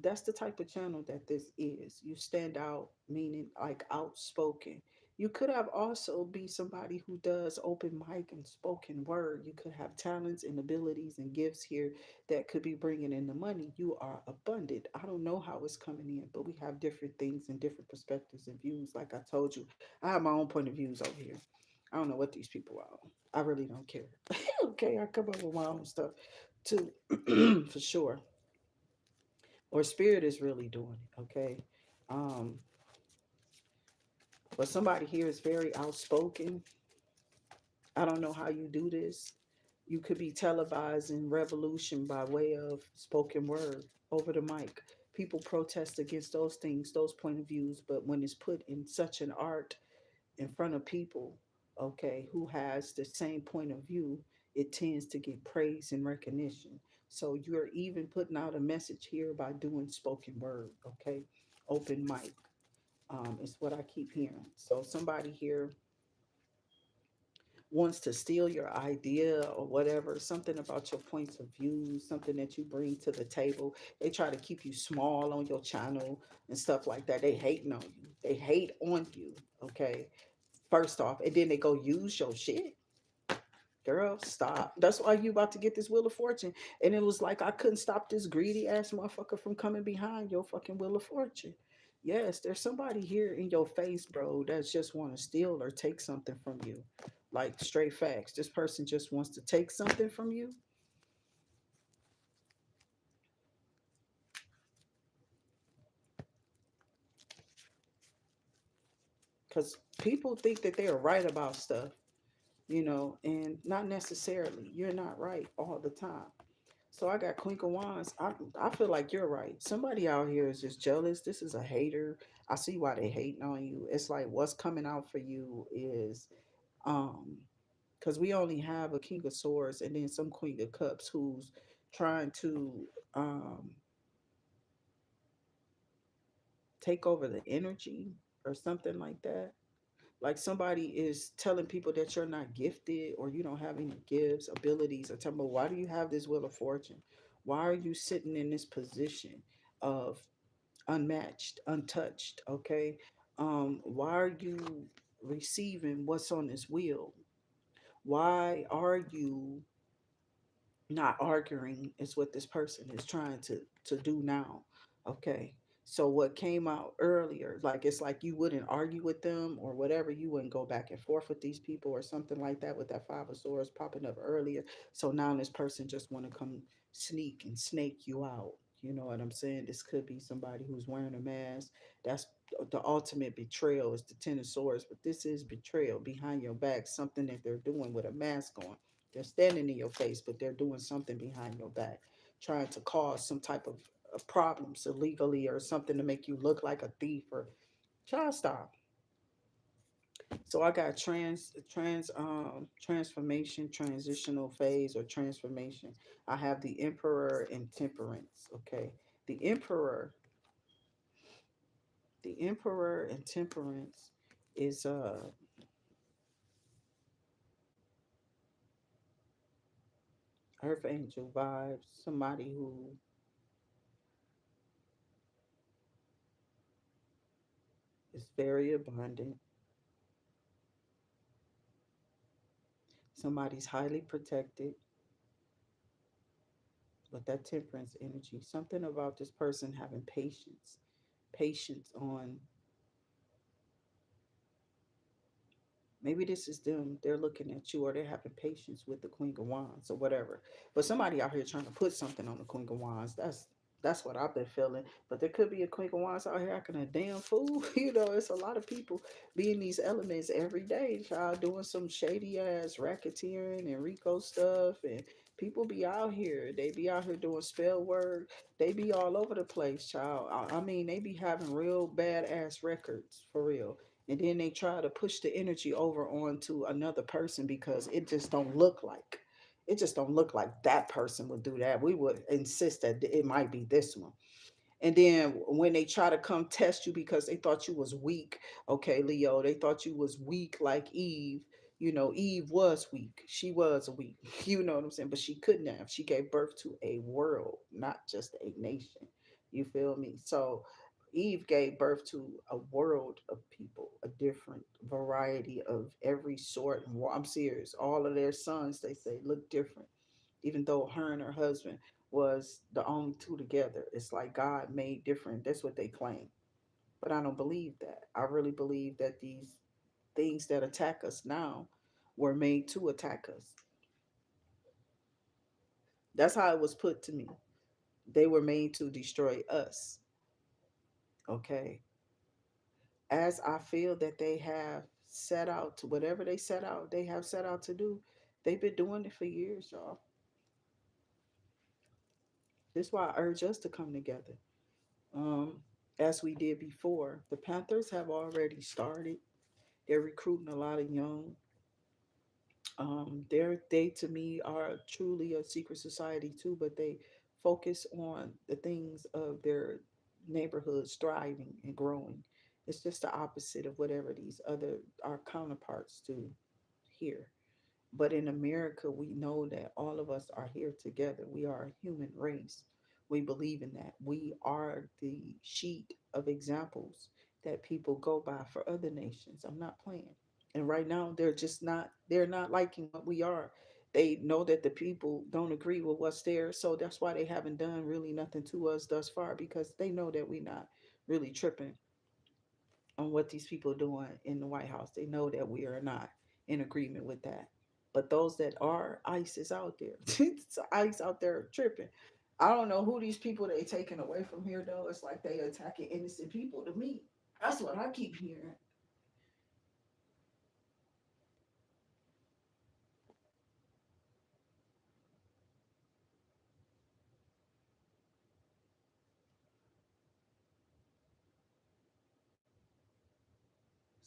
That's the type of channel that this is. You stand out, meaning like outspoken. You could have also be somebody who does open mic and spoken word. You could have talents and abilities and gifts here that could be bringing in the money. You are abundant. I don't know how it's coming in, but we have different things and different perspectives and views. Like I told you, I have my own point of views over here. I don't know what these people are on. I really don't care. Okay, I come up with my own stuff too, for sure, or spirit is really doing it. Okay. um but somebody here is very outspoken. I don't know how you do this. You could be televising revolution by way of spoken word over the mic. People protest against those things, those point of views, but when it's put in such an art in front of people, okay, who has the same point of view, it tends to get praise and recognition. So you're even putting out a message here by doing spoken word, okay? Open mic, is what I keep hearing. So somebody here wants to steal your idea or whatever, something about your points of view, something that you bring to the table. They try to keep you small on your channel and stuff like that. They hating on you. They hate on you, okay? First off, and then they go use your shit. Girl, stop. That's why you about to get this Wheel of Fortune. And it was like I couldn't stop this greedy ass motherfucker from coming behind your fucking Wheel of Fortune. Yes, there's somebody here in your face, bro, that's just want to steal or take something from you. Like straight facts. This person just wants to take something from you. Because people think that they are right about stuff, and not necessarily. You're not right all the time. So I got Queen of Wands. I feel like you're right. Somebody out here is just jealous. This is a hater. I see why they hating on you. It's like what's coming out for you is um because we only have a King of Swords and then some Queen of Cups who's trying to take over the energy or something like that. Like somebody is telling people that you're not gifted or you don't have any gifts, abilities, or telling them, why do you have this Wheel of Fortune? Why are you sitting in this position of unmatched, untouched? Okay. Why are you receiving what's on this wheel? Why are you not arguing is what this person is trying to do now. Okay, so what came out earlier, like it's like you wouldn't argue with them or whatever, you wouldn't go back and forth with these people or something like that, with that Five of Swords popping up earlier. So now this person just want to come sneak and snake you out. You know what I'm saying? This could be somebody who's wearing a mask. That's the ultimate betrayal, is the Ten of Swords, but this is betrayal behind your back, something that they're doing with a mask on. They're standing in your face, but they're doing something behind your back, trying to cause some type of problems illegally or something to make you look like a thief or child stop. So I got transformation, transitional phase or transformation. I have the Emperor and Temperance. Okay. The Emperor The Emperor and Temperance is Earth Angel vibes. Somebody who is very abundant. Somebody's highly protected with that Temperance energy. Something about this person having patience. Patience on, maybe this is them. They're looking at you, or they're having patience with the Queen of Wands or whatever. But somebody out here trying to put something on the Queen of Wands. That's what I've been feeling. But there could be a Queen of Wands out here acting a damn fool. It's a lot of people being these elements every day, child, doing some shady ass racketeering and Rico stuff. And people be out here. They be out here doing spell work. They be all over the place, child. I mean, they be having real bad ass records for real, and then they try to push the energy over onto another person because it just don't look like that person would do that. We would insist that it might be this one. And then when they try to come test you because they thought you was weak, okay, Leo, they thought you was weak like Eve. Eve was weak. She was weak. You know what I'm saying? But she couldn't have. She gave birth to a world, not just a nation. You feel me? So Eve gave birth to a world of people, a different variety of every sort. And I'm serious. All of their sons, they say, look different, even though her and her husband was the only two together. It's like God made different. That's what they claim. But I don't believe that. I really believe that these things that attack us now were made to attack us. That's how it was put to me. They were made to destroy us. Okay. As I feel that they have set out to whatever they have set out to do, they've been doing it for years, y'all. That's why I urge us to come together. Um, as we did before, the Panthers have already started. They're recruiting a lot of young. They to me are truly a secret society too, but they focus on the things of their neighborhoods thriving and growing. It's just the opposite of whatever these other our counterparts do here. But in America, we know that all of us are here together. We are a human race. We believe in that. We are the sheet of examples that people go by for other nations. I'm not playing. And right now, they're not liking what we are. They know that the people don't agree with what's there. So that's why they haven't done really nothing to us thus far, because they know that we're not really tripping on what these people are doing in the White House. They know that we are not in agreement with that. But those that are, ICE is out there. It's ICE out there tripping. I don't know who these people they taking away from here though. It's like they attacking innocent people to me. That's what I keep hearing.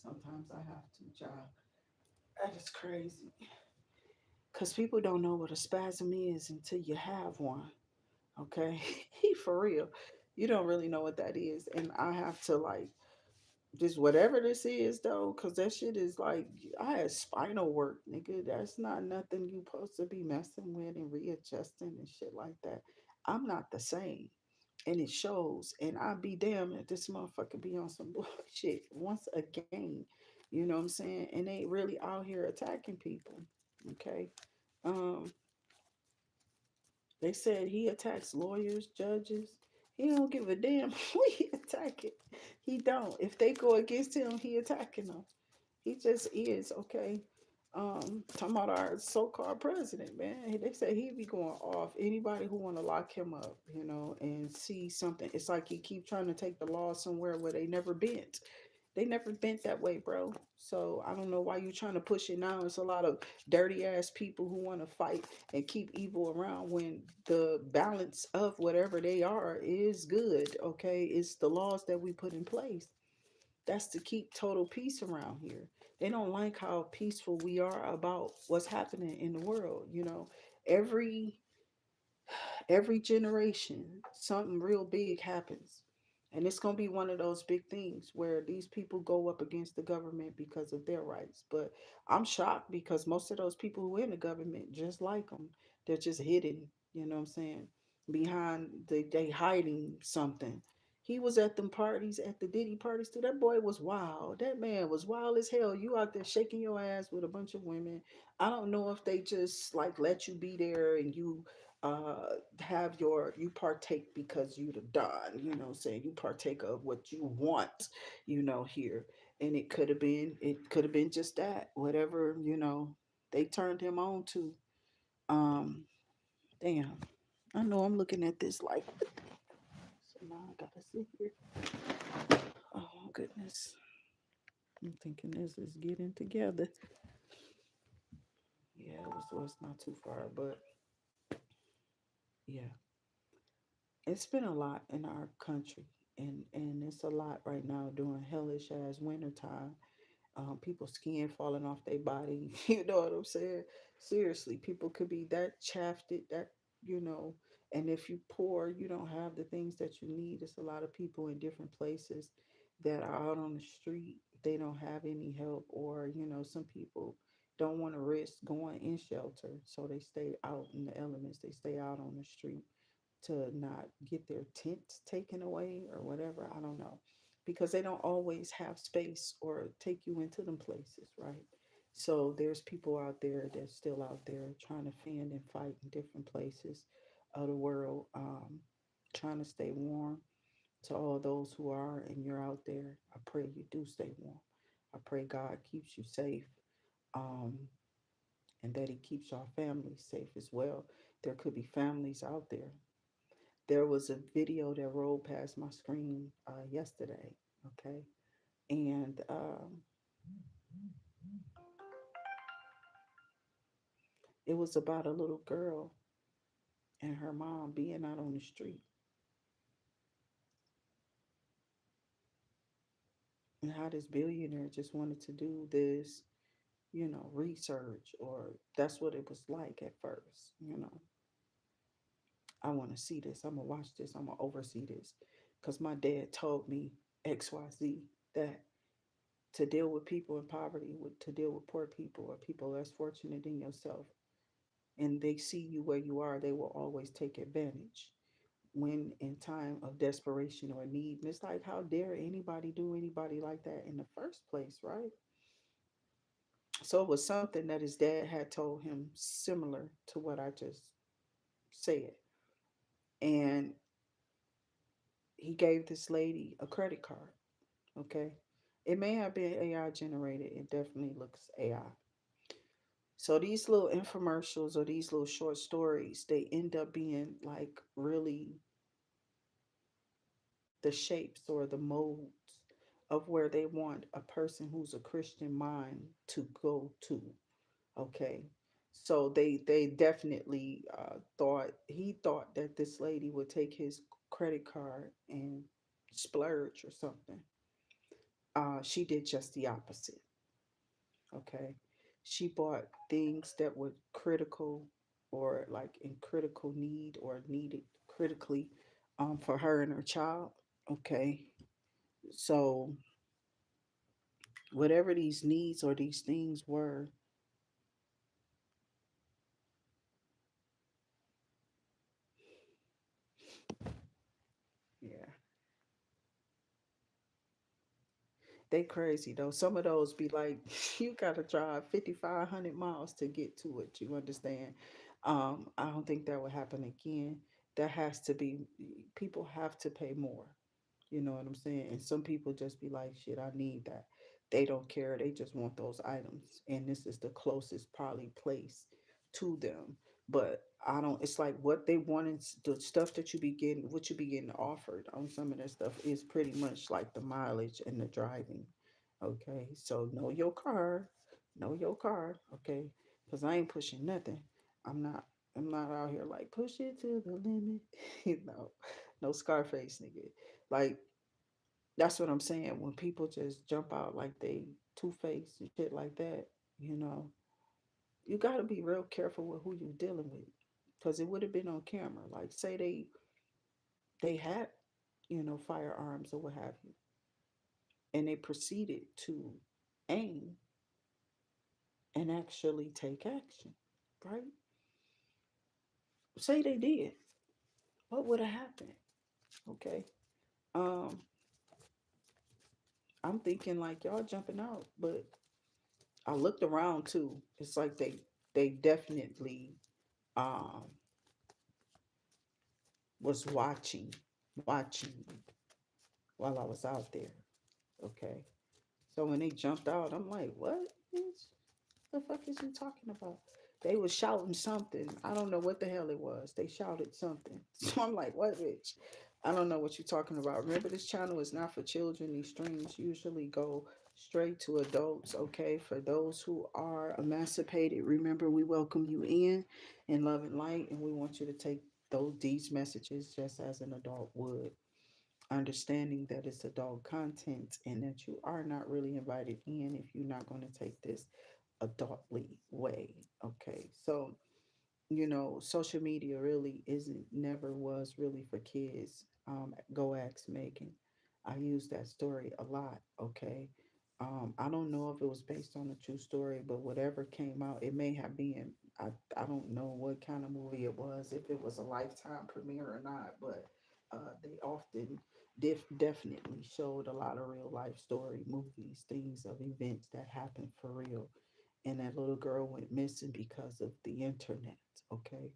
Sometimes I have to, child. That is crazy. Cause people don't know what a spasm is until you have one. Okay, for real. You don't really know what that is, and I have to like just whatever this is though, because that shit is like I had spinal work, nigga. That's not nothing you supposed to be messing with and readjusting and shit like that. I'm not the same, and it shows. And I'd be damn if this motherfucker be on some bullshit once again. You know what I'm saying? And they really out here attacking people. Okay. Um, they said he attacks lawyers, judges. He don't give a damn who he attacking. He don't. If they go against him, he attacking them. He just is, okay. Talking about our so-called president, man. They say he be going off. Anybody who want to lock him up, and see something. It's like he keep trying to take the law somewhere where they never bent. They never bent that way, bro. So I don't know why you trying to push it now. It's a lot of dirty ass people who want to fight and keep evil around when the balance of whatever they are is good. Okay, it's the laws that we put in place. That's to keep total peace around here. They don't like how peaceful we are about what's happening in the world. Every every generation, something real big happens. And it's going to be one of those big things where these people go up against the government because of their rights. But I'm shocked because most of those people who are in the government just like them. They're just hidden, you know what I'm saying? Behind they hiding something. He was at them parties, at the Diddy parties too. That boy was wild. That man was wild as hell. You out there shaking your ass with a bunch of women. I don't know if they just like let you be there and you have your you partake because you the don, you know, saying you partake of what you want, you know, here. And it could have been just that, whatever, you know, they turned him on to. um Damn, I know I'm looking at this like, so now I gotta sit here. Oh goodness, I'm thinking this is getting together. Yeah, it's not too far, but yeah, it's been a lot in our country, and it's a lot right now during hellish ass winter time. People skin falling off their body. You know what I'm saying? Seriously, people could be that shafted, that, you know. And if you poor, you don't have the things that you need. It's a lot of people in different places that are out on the street. They don't have any help, or you know, some people don't want to risk going in shelter, so they stay out in the elements. They stay out on the street to not get their tents taken away or whatever. I don't know. Because they don't always have space or take you into them places, right? So there's people out there that's still out there trying to fend and fight in different places of the world, trying to stay warm. To all those who are and you're out there, I pray you do stay warm. I pray God keeps you safe, um, and that He keeps our families safe as well. There could be families out there. There was a video that rolled past my screen yesterday, okay? And it was about a little girl and her mom being out on the street, and how this billionaire just wanted to do this, you know, research, or that's what it was like at first, you know. I want to see this. I'm going to watch this. I'm going to oversee this. Because my dad told me XYZ, that to deal with people in poverty, to deal with poor people or people less fortunate than yourself, and they see you where you are, they will always take advantage when in time of desperation or need. And it's like, how dare anybody do anybody like that in the first place, right? So it was something that his dad had told him similar to what I just said. And he gave this lady a credit card, okay? It may have been AI generated, it definitely looks AI. So these little infomercials or these little short stories, they end up being like really the shapes or the molds of where they want a person who's a Christian mind to go to. Okay. So they definitely thought he thought that this lady would take his credit card and splurge or something. She did just the opposite. Okay. She bought things that were critical or like in critical need or needed critically for her and her child. Okay. So whatever these needs or these things were, yeah, they crazy though. Some of those be like, you gotta drive 5,500 miles to get to it. You understand? I don't think that would happen again. There has to be, people have to pay more. You know what I'm saying? And some people just be like, shit, I need that. They don't care. They just want those items. And this is the closest probably place to them. But I don't, it's like what they wanted, the stuff that you be getting, what you be getting offered on some of that stuff is pretty much like the mileage and the driving. Okay. So know your car. Know your car. Okay. Because I ain't pushing nothing. I'm not. I'm not out here like push it to the limit. No, no Scarface nigga. Like that's what I'm saying. When people just jump out like they two faced and shit like that, you know, you got to be real careful with who you're dealing with, because it would have been on camera. Like, say they had firearms or what have you. And they proceeded to aim and actually take action, right? Say they did. What would have happened? Okay. Um, I'm thinking like y'all jumping out, but I looked around too. It's like they definitely um was watching while I was out there. Okay. So when they jumped out, I'm like, what? Bitch? The fuck is you talking about? They was shouting something. I don't know what the hell it was. They shouted something. So I'm like, what, bitch? I don't know what you're talking about. Remember, this channel is not for children. These streams usually go straight to adults, okay? For those who are emancipated, remember, we welcome you in love and light, and we want you to take these messages just as an adult would, understanding that it's adult content and that you are not really invited in if you're not going to take this adultly way. Okay, so social media really isn't, never was really for kids. Go ask Megan. I use that story a lot. Okay. I don't know if it was based on a true story, but whatever came out, it may have been. I don't know what kind of movie it was, if it was a lifetime premiere or not, but they often definitely showed a lot of real life story movies, things of events that happened for real, and that little girl went missing because of the internet. Okay.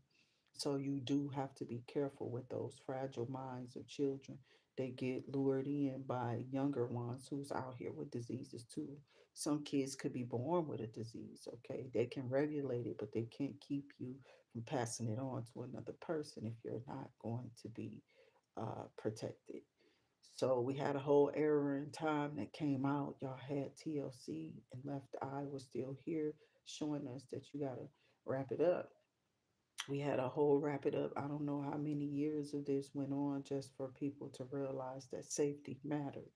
So you do have to be careful with those fragile minds of children. They get lured in by younger ones who's out here with diseases too. Some kids could be born with a disease, okay? They can regulate it, but they can't keep you from passing it on to another person if you're not going to be protected. So we had a whole era in time that came out. Y'all had TLC and Left Eye was still here, showing us that you gotta wrap it up. We had a whole wrap it up. I don't know how many years of this went on just for people to realize that safety mattered.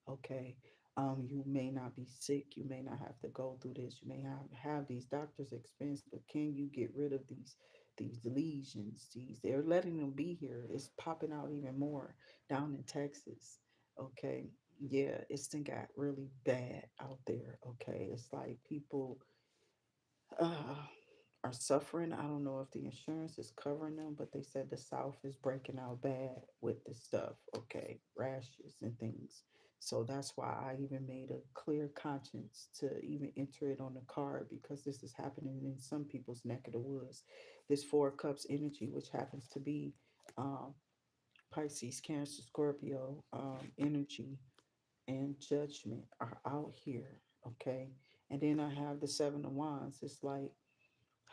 Okay. You may not be sick. You may not have to go through this. You may have these doctor's expense, but can you get rid of these lesions? They're letting them be here. It's popping out even more down in Texas. Okay. Yeah, it's done got really bad out there. Okay. It's like people uh, are suffering. I don't know if the insurance is covering them, but they said the South is breaking out bad with this stuff. Okay, rashes and things. So that's why I even made a clear conscience to even enter it on the card, because this is happening in some people's neck of the woods. This Four of Cups energy, which happens to be um, Pisces, Cancer, Scorpio energy, and Judgment are out here. Okay, and then I have the Seven of Wands. It's like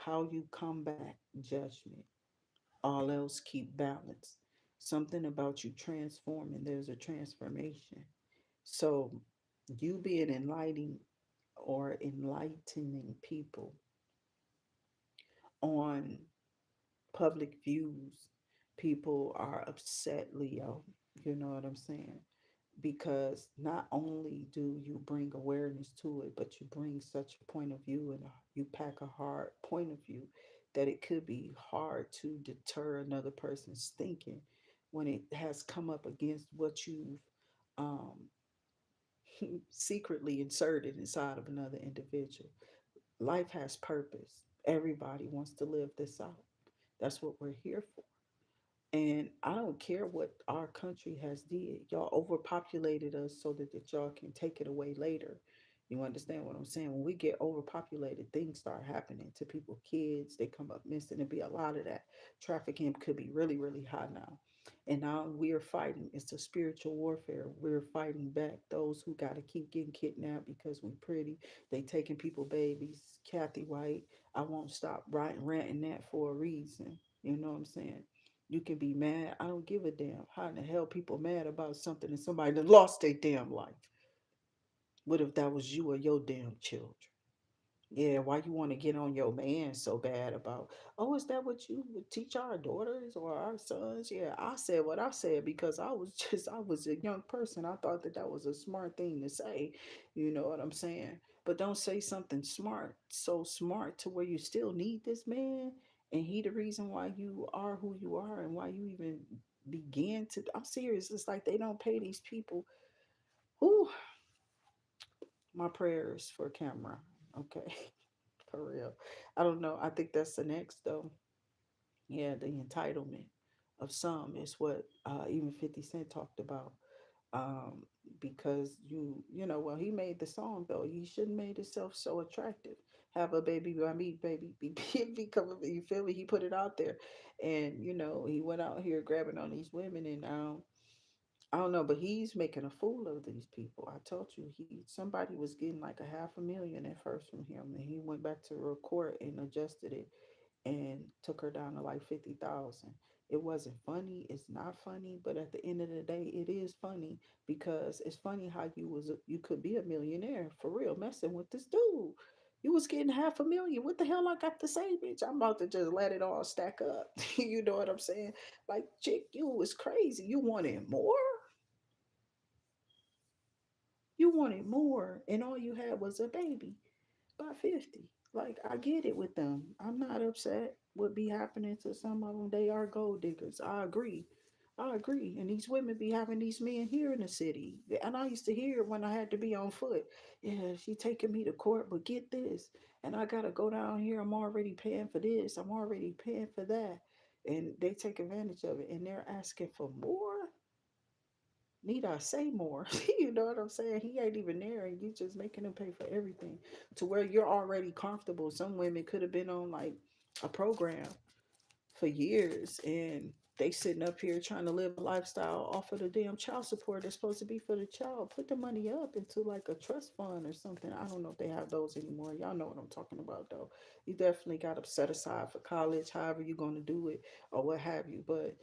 how you combat judgment. All else keep balance. Something about you transforming, there's a transformation. So you being enlightening or enlightening people on public views, people are upset, Leo. You know what I'm saying? Because not only do you bring awareness to it, but you bring such a point of view, and you pack a hard point of view that it could be hard to deter another person's thinking when it has come up against what you've um, secretly inserted inside of another individual. Life has purpose. Everybody wants to live this out. That's what we're here for. And I don't care what our country has did. Y'all overpopulated us so that y'all can take it away later. You understand what I'm saying? When we get overpopulated, things start happening to people, kids, they come up missing. There be a lot of that. Trafficking could be really, really high now. And now we're fighting. It's a spiritual warfare. We're fighting back those who got to keep getting kidnapped because we pretty. They taking people babies. Kathy White, I won't stop writing, ranting that for a reason. You know what I'm saying? You can be mad. I don't give a damn. How in the hell people mad about something and somebody that lost their damn life? What if that was you or your damn children? Yeah, why you want to get on your man so bad about, oh, is that what you would teach our daughters or our sons? Yeah, I said what I said because I was a young person. I thought that that was a smart thing to say. You know what I'm saying? But don't say something smart, so smart to where you still need this man And he the reason why you are who you are and why you even began to. I'm serious. It's like they don't pay these people. Who my prayers for camera. Okay, for real. I don't know. I think that's the next though. Yeah, the entitlement of some is what even 50 Cent talked about. Um, because well, he made the song though. He shouldn't made himself so attractive. Have a baby by me, baby, become. You feel me? He put it out there, and he went out here grabbing on these women, and I don't know, but he's making a fool of these people. I told you, somebody was getting like a 500,000 at first from him, and he went back to her court and adjusted it and took her down to like 50,000. It wasn't funny. It's not funny, but at the end of the day, it is funny because it's funny how you could be a millionaire for real messing with this dude. You was getting 500,000. What the hell I got to say, bitch? I'm about to just let it all stack up. You know what I'm saying? Like, chick, you was crazy. You wanted more. You wanted more, and all you had was a baby by 50. Like, I get it with them. I'm not upset what be happening to some of them. They are gold diggers. I agree. I agree. And these women be having these men here in the city. And I used to hear it when I had to be on foot. Yeah, she taking me to court, but get this. And I got to go down here. I'm already paying for this. I'm already paying for that. And they take advantage of it. And they're asking for more. Need I say more? You know what I'm saying? He ain't even there, and you just making him pay for everything to where you're already comfortable. Some women could have been on like a program for years, and they sitting up here trying to live a lifestyle off of the damn child support that's supposed to be for the child. Put the money up into like a trust fund or something. I don't know if they have those anymore. Y'all know what I'm talking about though. You definitely got to set aside for college, however you're going to do it or what have you. But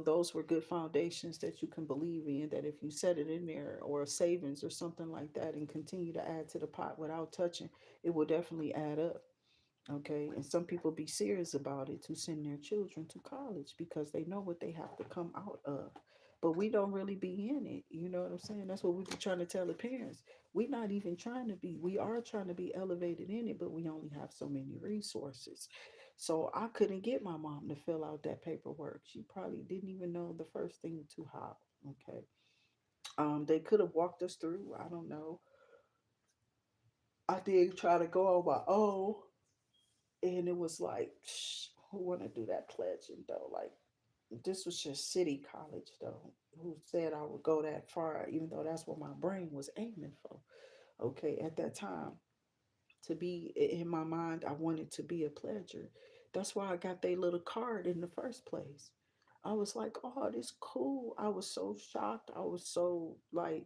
those were good foundations that you can believe in, that if you set it in there, or a savings or something like that, and continue to add to the pot without touching, it will definitely add up. Okay, and some people be serious about it to send their children to college because they know what they have to come out of. But we don't really be in it. You know what I'm saying? That's what we be trying to tell the parents. We not even trying to be. We are trying to be elevated in it, but we only have so many resources. So I couldn't get my mom to fill out that paperwork. She probably didn't even know the first thing to how. Okay. They could have walked us through. I don't know. I did try to go on my own, and it was like, who want to do that pledging though? Like, this was just city college though. Who said I would go that far, even though that's what my brain was aiming for? Okay, at that time, to be in my mind, I wanted to be a pledger. That's why I got their little card in the first place. I was like, oh, this cool. I was so shocked. I was so like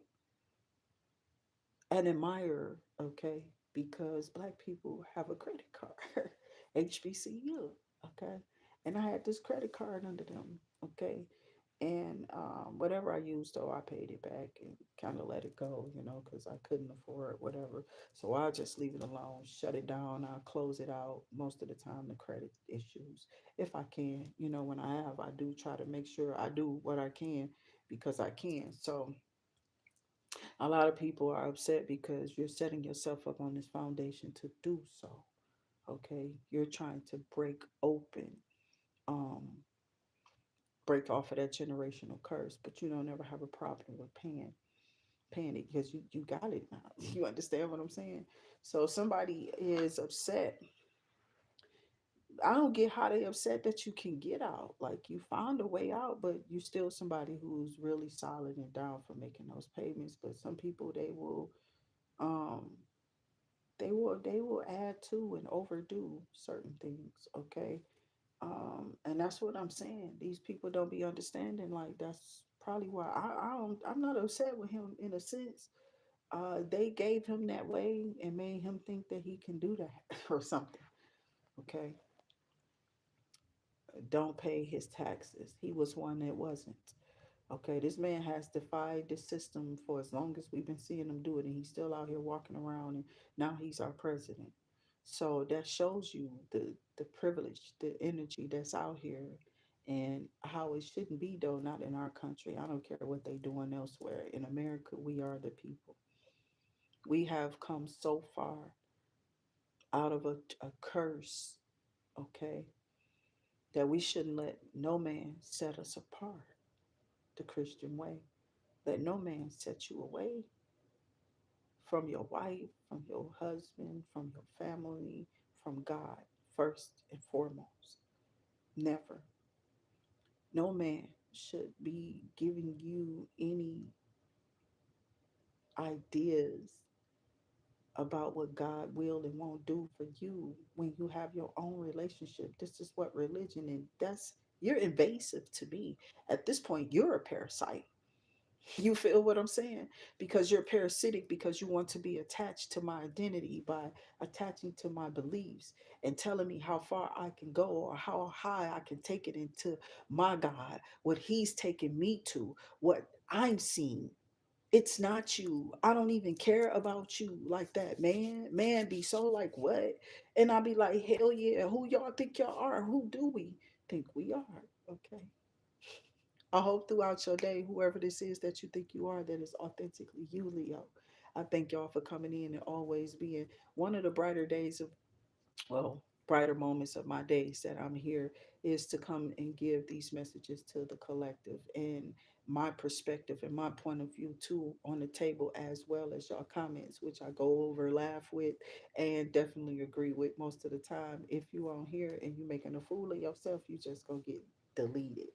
an admirer, okay, because black people have a credit card, HBCU, okay, and I had this credit card under them, okay, and whatever I used though, I paid it back and kind of let it go, because I couldn't afford whatever, so I just leave it alone, shut it down, I'll close it out most of the time, the credit issues, if I can, when I do try to make sure I do what I can because I can, so a lot of people are upset because you're setting yourself up on this foundation to do so. Okay, you're trying to um, break off of that generational curse, but you don't ever have a problem with paying it because you got it now. You understand what I'm saying? So if somebody is upset, I don't get how they upset that you can get out. Like you found a way out, but you still somebody who's really solid and down for making those payments. But some people um they will add to and overdo certain things, okay, and that's what I'm saying. These people don't be understanding, like that's probably why I'm not upset with him in a sense. They gave him that way and made him think that he can do that or something, okay. Don't pay his taxes. He was one that wasn't. Okay, this man has defied the system for as long as we've been seeing him do it, and he's still out here walking around, and now he's our president. So that shows you the privilege, the energy that's out here, and how it shouldn't be though. Not in our country. I don't care what they doing elsewhere. In America, we are the people. We have come so far out of a curse. Okay, that we shouldn't let no man set us apart the Christian way. Let no man set you away from your wife, from your husband, from your family, from God, first and foremost. Never. No man should be giving you any ideas about what God will and won't do for you when you have your own relationship. This is what religion, and that's, you're invasive to me. At this point, you're a parasite. You feel what I'm saying? Because you're parasitic because you want to be attached to my identity by attaching to my beliefs and telling me how far I can go or how high I can take it into my God, what He's taking me to, what I'm seeing. It's not you. I don't even care about you like that, man. Man be so like, what? And I be like, hell yeah, who y'all think y'all are? Who do we think we are? Okay. I hope throughout your day, whoever this is that you think you are, that is authentically you, Leo. I thank y'all for coming in and always being one of the brighter days of, well, brighter moments of my days that I'm here is to come and give these messages to the collective and my perspective and my point of view too on the table, as well as y'all comments, which I go over, laugh with, and definitely agree with most of the time. If you on here and you making a fool of yourself, you just gonna get deleted.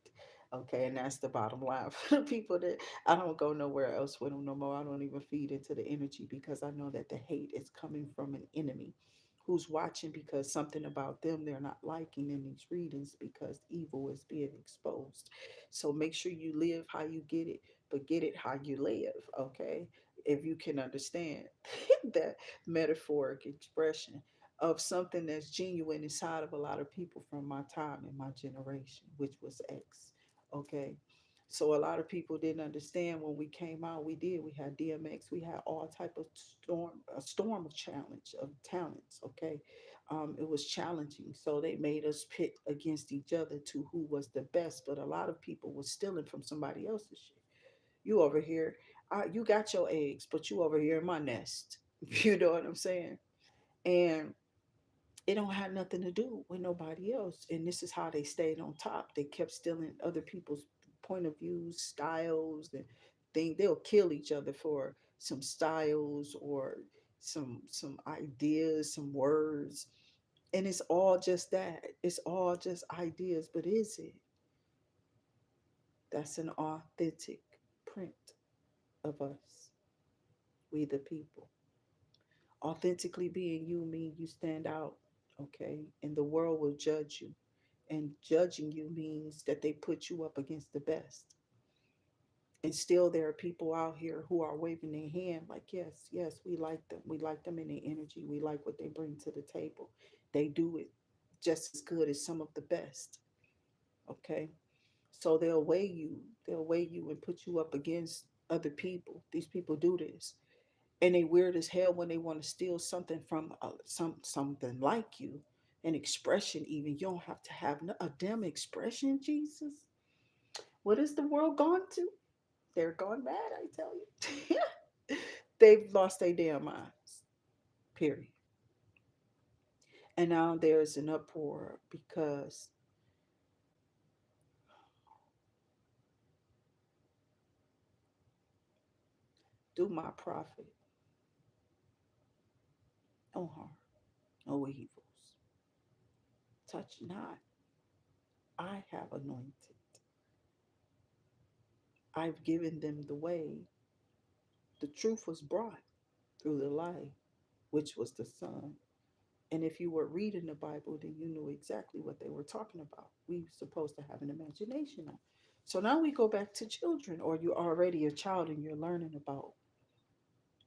Okay, and that's the bottom line for the people that I don't go nowhere else with them no more. I don't even feed into the energy because I know that the hate is coming from an enemy who's watching because something about them they're not liking in these readings because evil is being exposed. So make sure you live how you get it, but get it how you live, okay? If you can understand that metaphoric expression of something that's genuine inside of a lot of people from my time and my generation, which was X, okay? So a lot of people didn't understand when we came out. We did. We had DMX. We had all type of storm, a storm of challenge of talents. Okay, it was challenging. So they made us pit against each other to who was the best. But a lot of people were stealing from somebody else's shit. You over here, you got your eggs, but you over here in my nest. You know what I'm saying? And it don't have nothing to do with nobody else. And this is how they stayed on top. They kept stealing other people's point of views, styles, and they'll kill each other for some styles or some ideas, some words. And it's all just that. It's all just ideas, but is it? That's an authentic print of us, we the people. Authentically being you mean you stand out, okay? And the world will judge you. And judging you means that they put you up against the best. And still there are people out here who are waving their hand like, yes, yes, we like them. We like them in their energy. We like what they bring to the table. They do it just as good as some of the best. Okay. So they'll weigh you and put you up against other people. These people do this. And they weird as hell when they want to steal something from something like you, an expression. Even you don't have to have a damn expression. Jesus, what is the world gone to? They're gone mad, I tell you. They've lost their damn minds, period. And now there's an uproar because do my prophet no harm, no evils, touch not, I have anointed, I've given them the way. The truth was brought through the light, which was the Son. And if you were reading the Bible, then you knew exactly what they were talking about. We were supposed to have an imagination now. So now we go back to children, or you're already a child and you're learning about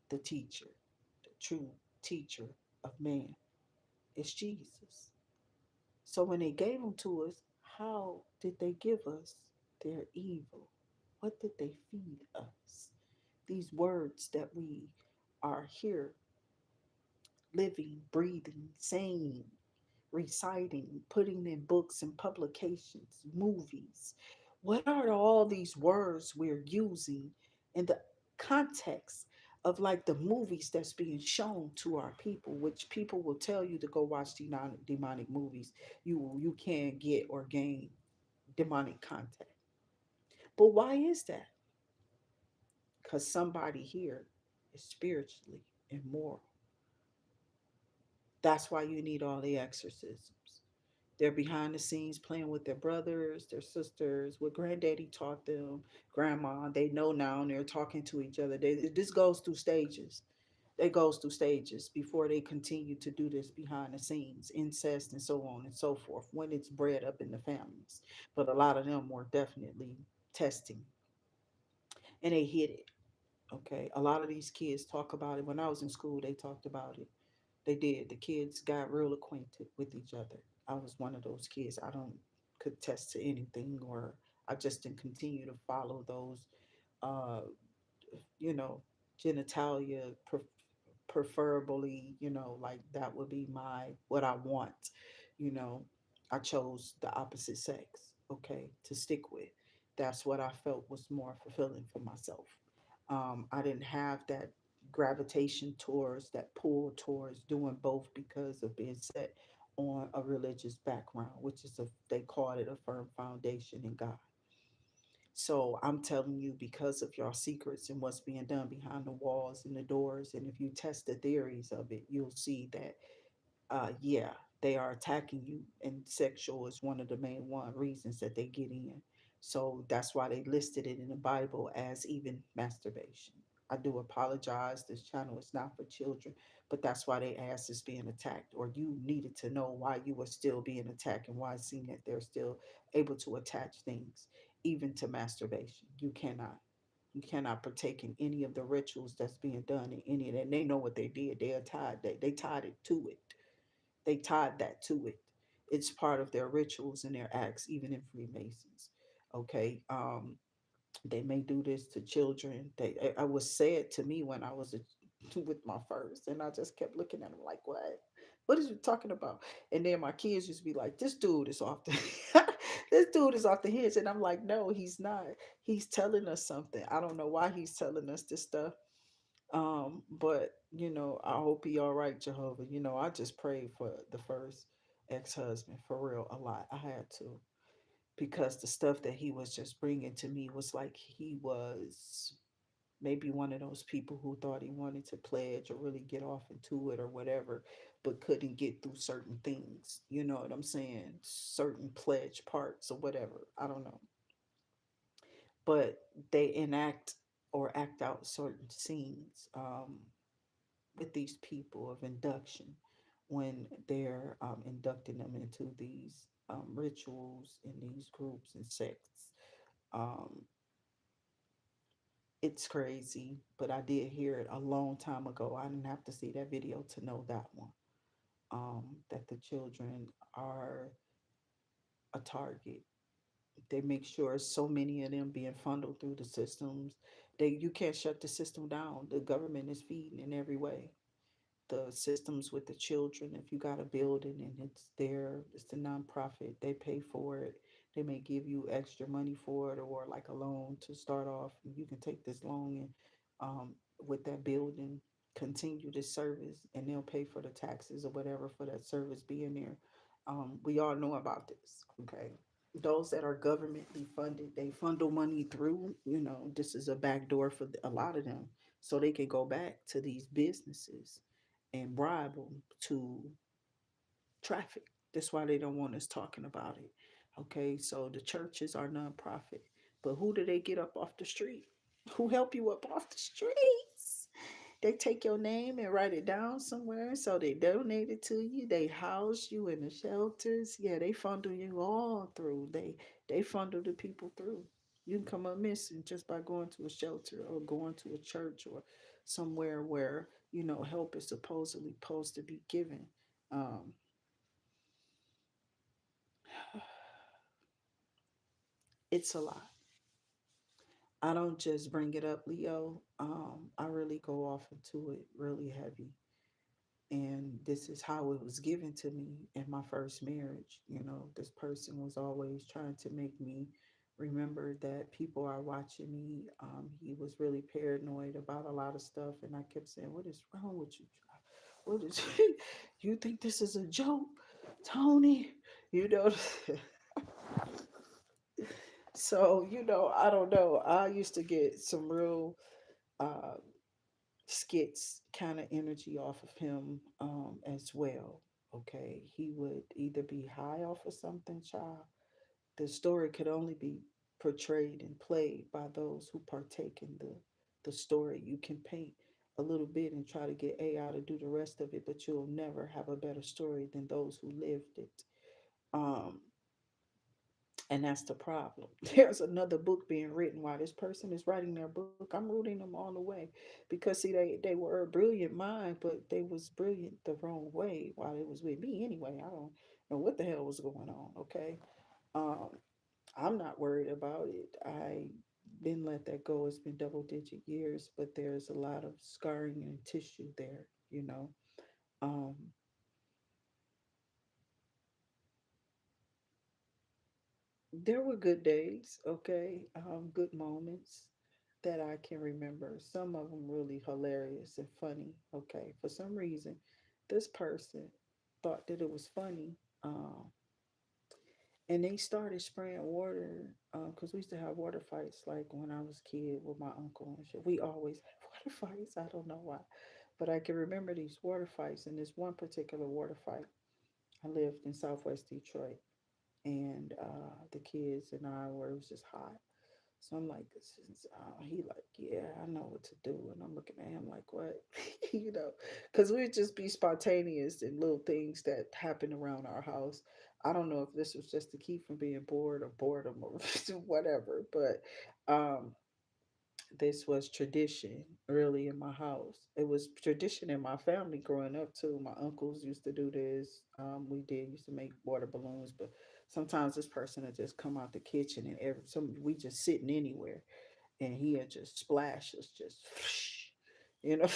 the teacher, the true teacher of man. It's Jesus. So when they gave them to us, how did they give us their evil? What did they feed us? These words that we are here living, breathing, saying, reciting, putting in books and publications, movies. What are all these words we're using in the context of like the movies that's being shown to our people, which people will tell you to go watch demonic movies. You can't get or gain demonic contact. But why is that? Because somebody here is spiritually immoral. That's why you need all the exorcisms. They're behind the scenes playing with their brothers, their sisters, what granddaddy taught them, grandma. They know now and they're talking to each other. This goes through stages. It goes through stages before they continue to do this behind the scenes, incest and so on and so forth, when it's bred up in the families. But a lot of them were definitely testing and they hid it. Okay. A lot of these kids talk about it. When I was in school, they talked about it. They did. The kids got real acquainted with each other. I was one of those kids. I don't could attest to anything, or I just didn't continue to follow those, uh, you know, genitalia, preferably, like that would be my what I want. You know, I chose the opposite sex, okay, to stick with. That's what I felt was more fulfilling for myself. I didn't have that gravitation towards that pull towards doing both because of being set on a religious background, which is they called it a firm foundation in God. So I'm telling you, because of your secrets and what's being done behind the walls and the doors, and if you test the theories of it, you'll see that yeah, they are attacking you, and sexual is one of the main one reasons that they get in. So that's why they listed it in the Bible as even masturbation. I do apologize. This channel is not for children, but that's why they ass is being attacked, or you needed to know why you were still being attacked and why it seemed that they're still able to attach things, even to masturbation. You cannot. You cannot partake in any of the rituals that's being done in any of that. And they know what they did. They are tied. They tied it to it. They tied that to it. It's part of their rituals and their acts, even in Freemasons. Okay. They may do this to children. I was said to me when I was with my first, and I just kept looking at them like, what? What is you talking about? And then my kids used to be like, this dude is off the this dude is off the hinge. And I'm like, no, he's not. He's telling us something. I don't know why he's telling us this stuff. But I hope he all right, Jehovah. I just prayed for the first ex-husband for real a lot. I had to, because the stuff that he was just bringing to me was like he was maybe one of those people who thought he wanted to pledge or really get off into it or whatever, but couldn't get through certain things. You know what I'm saying? Certain pledge parts or whatever. I don't know. But they enact or act out certain scenes. With these people of induction when they're inducting them into these rituals in these groups and sects. Um, it's crazy, but I did hear it a long time ago. I didn't have to see that video to know that one. That the children are a target. They make sure so many of them being funneled through the systems. You can't shut the system down. The government is feeding in every way. The systems with the children. If you got a building and it's there, it's a nonprofit, they pay for it. They may give you extra money for it or like a loan to start off. You can take this loan and with that building, continue this service, and they'll pay for the taxes or whatever for that service being there. We all know about this, okay? Those that are governmentally funded, they funnel money through. This is a backdoor for a lot of them, so they can go back to these businesses and bribe them to traffic. That's why they don't want us talking about it. Okay, so the churches are nonprofit, but who do they get up off the street? Who help you up off the streets? They take your name and write it down somewhere, so they donate it to you. They house you in the shelters. Yeah, they funnel you all through. They funnel the people through. You can come up missing just by going to a shelter or going to a church or somewhere where help is supposedly supposed to be given. Um, it's a lot. I don't just bring it up, Leo. I really go off into it really heavy. And this is how it was given to me in my first marriage. This person was always trying to make me remember that people are watching me. He was really paranoid about a lot of stuff, and I kept saying, "What is wrong with you? What is you think this is a joke, Tony?" You know. So I don't know. I used to get some real uh, skits kind of energy off of him as well. Okay, he would either be high off of something, child. The story could only be portrayed and played by those who partake in the story. You can paint a little bit and try to get AI to do the rest of it, but you'll never have a better story than those who lived it. Um, and that's the problem. There's another book being written while this person is writing their book. I'm rooting them all the way because see they were a brilliant mind, but they was brilliant the wrong way while it was with me anyway. I don't know what the hell was going on. Okay. Um, I'm not worried about it. I been let that go. It's been double digit years, but there's a lot of scarring and tissue there, you know. Um, there were good days, okay, good moments that I can remember. Some of them really hilarious and funny. Okay, for some reason, this person thought that it was funny, and they started spraying water because we used to have water fights like when I was a kid with my uncle and shit. We always had water fights. I don't know why, but I can remember these water fights. And this one particular water fight, I lived in Southwest Detroit, and the kids and I were it was just hot. So I'm like, he like, yeah, I know what to do. And I'm looking at him like, what? Because we'd just be spontaneous and little things that happen around our house. I don't know if this was just to keep from being bored or boredom or whatever, but um, this was tradition really in my house. It was tradition in my family growing up too. My uncles used to do this. We did used to make water balloons, but sometimes this person would just come out the kitchen and we just sitting anywhere and he'd just splash us just you know.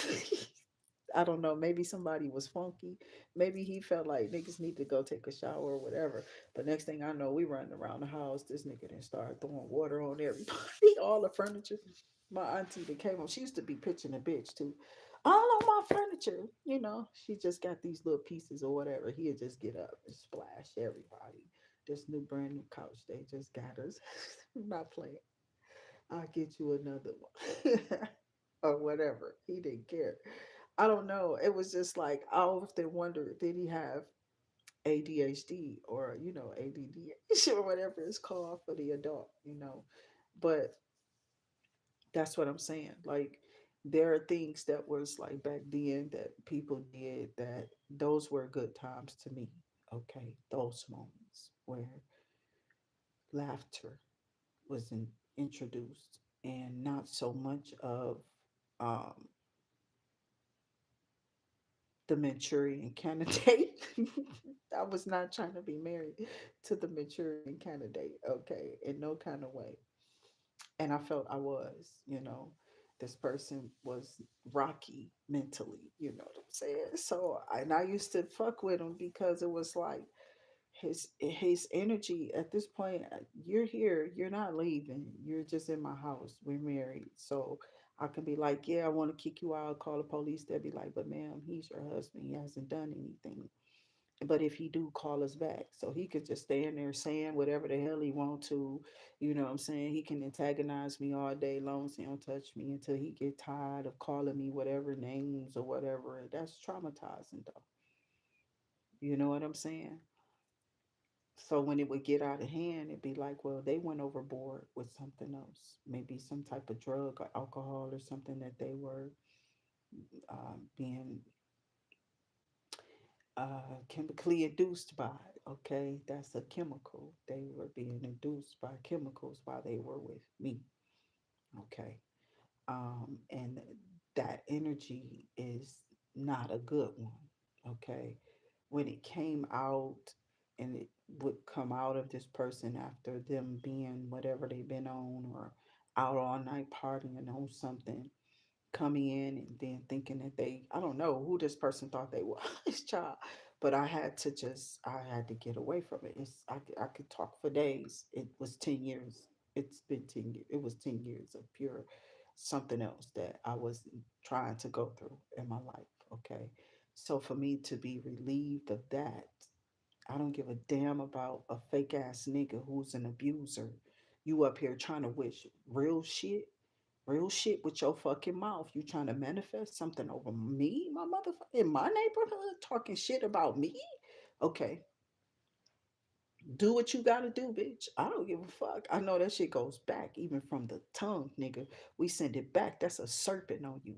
I don't know. Maybe somebody was funky. Maybe he felt like niggas need to go take a shower or whatever. But next thing I know, we running around the house. This nigga then started throwing water on everybody, all the furniture. My auntie that came home, she used to be pitching a bitch too. All on my furniture, She just got these little pieces or whatever. He'd just get up and splash everybody. This new brand new couch they just got us. I'm not playing. I'll get you another one. Or whatever. He didn't care. I don't know. It was just like I often wonder, did he have ADHD or ADD or whatever it's called for the adult. But that's what I'm saying. Like there are things that was like back then that people did that those were good times to me. Okay, those moments where laughter was introduced and not so much of um, the Manchurian candidate. I was not trying to be married to the Manchurian candidate, okay, in no kind of way. And I felt I was. This person was rocky mentally, you know what I'm saying? And I used to fuck with him because it was like his energy at this point, you're here, you're not leaving, you're just in my house, we're married. So I can be like, yeah, I want to kick you out, call the police. They'll be like, but ma'am, he's your husband, he hasn't done anything. But if he do, call us back. So he could just stay in there saying whatever the hell he want to. You know what I'm saying? He can antagonize me all day long so he don't touch me until he get tired of calling me whatever names or whatever. And that's traumatizing though. You know what I'm saying? So when it would get out of hand, it'd be like, well, they went overboard with something else, maybe some type of drug or alcohol or something that they were being chemically induced by. Okay, that's a chemical. They were being induced by chemicals while they were with me. Okay, and that energy is not a good one. Okay, when it came out and it would come out of this person after them being whatever they've been on or out all night partying on something, coming in and then thinking that I don't know who this person thought they was, child. But I had to get away from it. I could talk for days. It was 10 years. It's been 10 years. It was 10 years of pure something else that I was trying to go through in my life. Okay. So for me to be relieved of that, I don't give a damn about a fake ass nigga who's an abuser. You up here trying to wish real shit with your fucking mouth. You trying to manifest something over me, my motherfucker, in my neighborhood, talking shit about me? Okay, do what you gotta do, bitch. I don't give a fuck. I know that shit goes back even from the tongue, nigga. We send it back. That's a serpent on you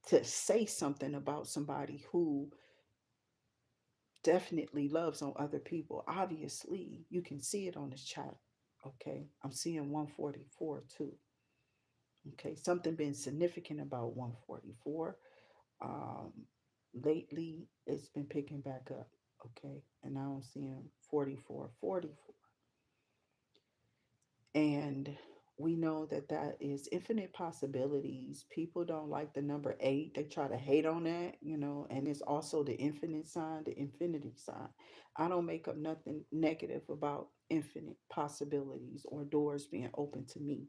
to say something about somebody who definitely loves on other people. Obviously, you can see it on this chat. Okay, I'm seeing 144 too. Okay, something been significant about 144. Um, lately, it's been picking back up. Okay, and now I'm seeing 44, 44. And we know that that is infinite possibilities. People don't like the number eight. They try to hate on that, and it's also the infinite sign, the infinity sign. I don't make up nothing negative about infinite possibilities or doors being open to me.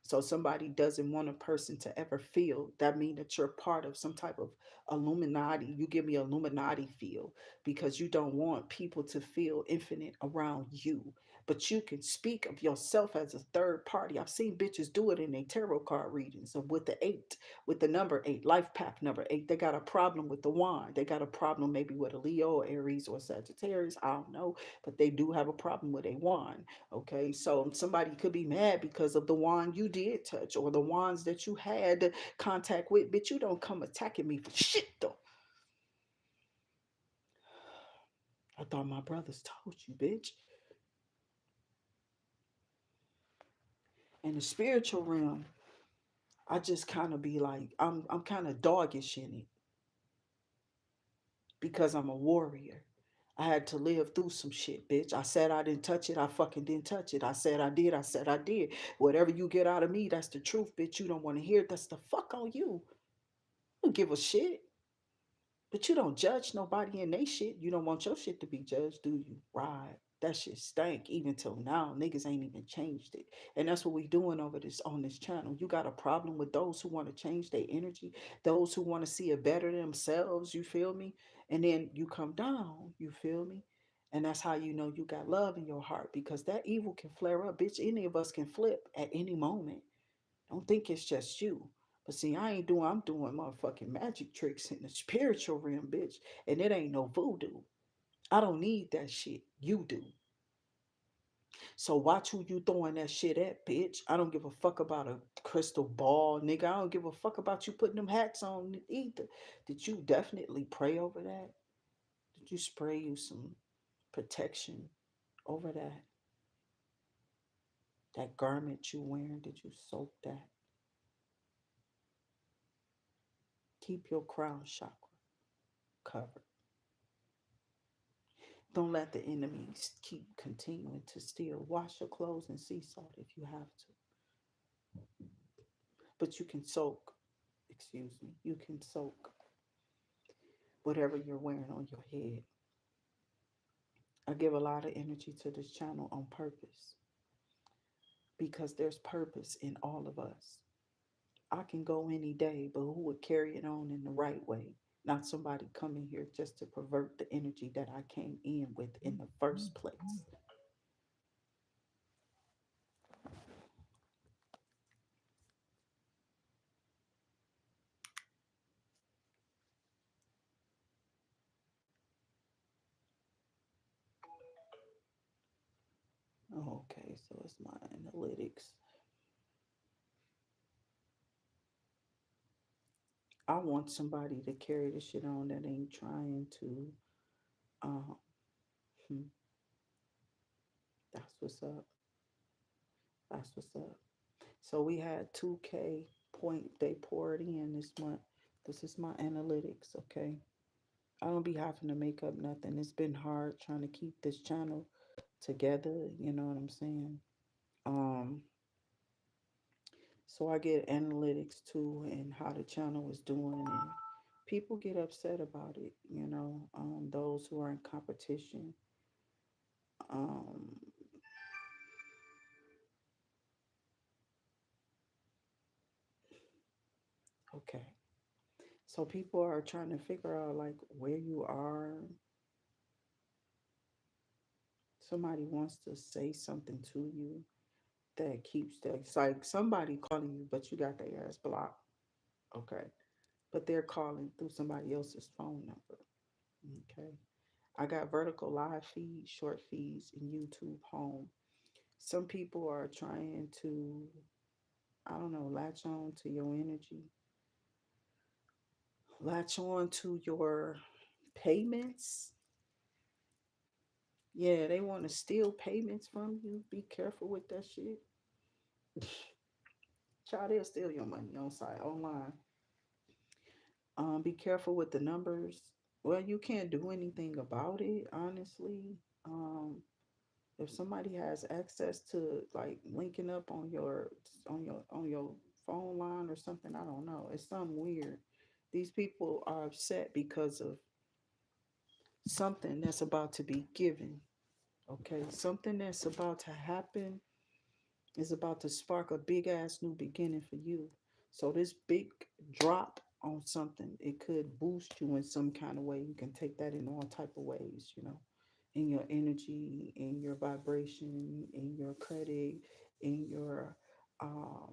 So somebody doesn't want a person to ever feel that mean that you're part of some type of Illuminati. You give me Illuminati feel because you don't want people to feel infinite around you. But you can speak of yourself as a third party. I've seen bitches do it in their tarot card readings. So with the eight, with the number eight, life path number eight, they got a problem with the wand. They got a problem maybe with a Leo, Aries, or Sagittarius. I don't know, but they do have a problem with a wand. Okay, so somebody could be mad because of the wand you did touch or the wands that you had contact with. Bitch, you don't come attacking me for shit though. I thought my brothers told you, bitch. In the spiritual realm, I just kind of be like, I'm kind of doggish in it because I'm a warrior. I had to live through some shit, bitch. I said I didn't touch it. I fucking didn't touch it. I said I did. I said I did. Whatever you get out of me, that's the truth, bitch. You don't want to hear it. That's the fuck on you. I don't give a shit. But you don't judge nobody in they shit. You don't want your shit to be judged, do you? Right. That shit stank. Even till now, niggas ain't even changed it. And that's what we doing over this on this channel. You got a problem with those who want to change their energy, those who want to see it better themselves, you feel me? And then you come down, you feel me? And that's how you know you got love in your heart because that evil can flare up. Bitch, any of us can flip at any moment. Don't think it's just you. But see, I'm doing motherfucking magic tricks in the spiritual realm, bitch. And it ain't no voodoo. I don't need that shit. You do. So watch who you throwing that shit at, bitch. I don't give a fuck about a crystal ball, nigga. I don't give a fuck about you putting them hats on either. Did you definitely pray over that? Did you spray you some protection over that garment you wearing? Did you soak that? Keep your crown chakra covered. Don't let the enemies keep continuing to steal. Wash your clothes in sea salt if you have to. But you can soak, excuse me, you can soak whatever you're wearing on your head. I give a lot of energy to this channel on purpose because there's purpose in all of us. I can go any day, but who would carry it on in the right way? Not somebody coming here just to pervert the energy that I came in with in the first place. Okay, so it's my analytics. I want somebody to carry the shit on that ain't trying to. Um, hmm, that's what's up. That's what's up. So we had 2K point they poured in this month. This is my analytics, okay? I don't be having to make up nothing. It's been hard trying to keep this channel together, you know what I'm saying? Um, so I get analytics too and how the channel is doing and people get upset about it, those who are in competition. Um, Okay. So people are trying to figure out like where you are. Somebody wants to say something to you that keeps that. It's like somebody calling you, but you got their ass blocked. Okay. But they're calling through somebody else's phone number. Okay. I got vertical live feeds, short feeds, and YouTube home. Some people are trying to, I don't know, latch on to your energy, latch on to your payments. Yeah, they want to steal payments from you. Be careful with that shit. Child, they'll steal your money on site, online. Be careful with the numbers. Well, you can't do anything about it, honestly. Um, if somebody has access to like linking up on your phone line or something, I don't know. It's something weird. These people are upset because of something that's about to be given. Okay, something that's about to happen is about to spark a big ass new beginning for you. So this big drop on something, it could boost you in some kind of way. You can take that in all type of ways, in your energy, in your vibration, in your credit, in your um,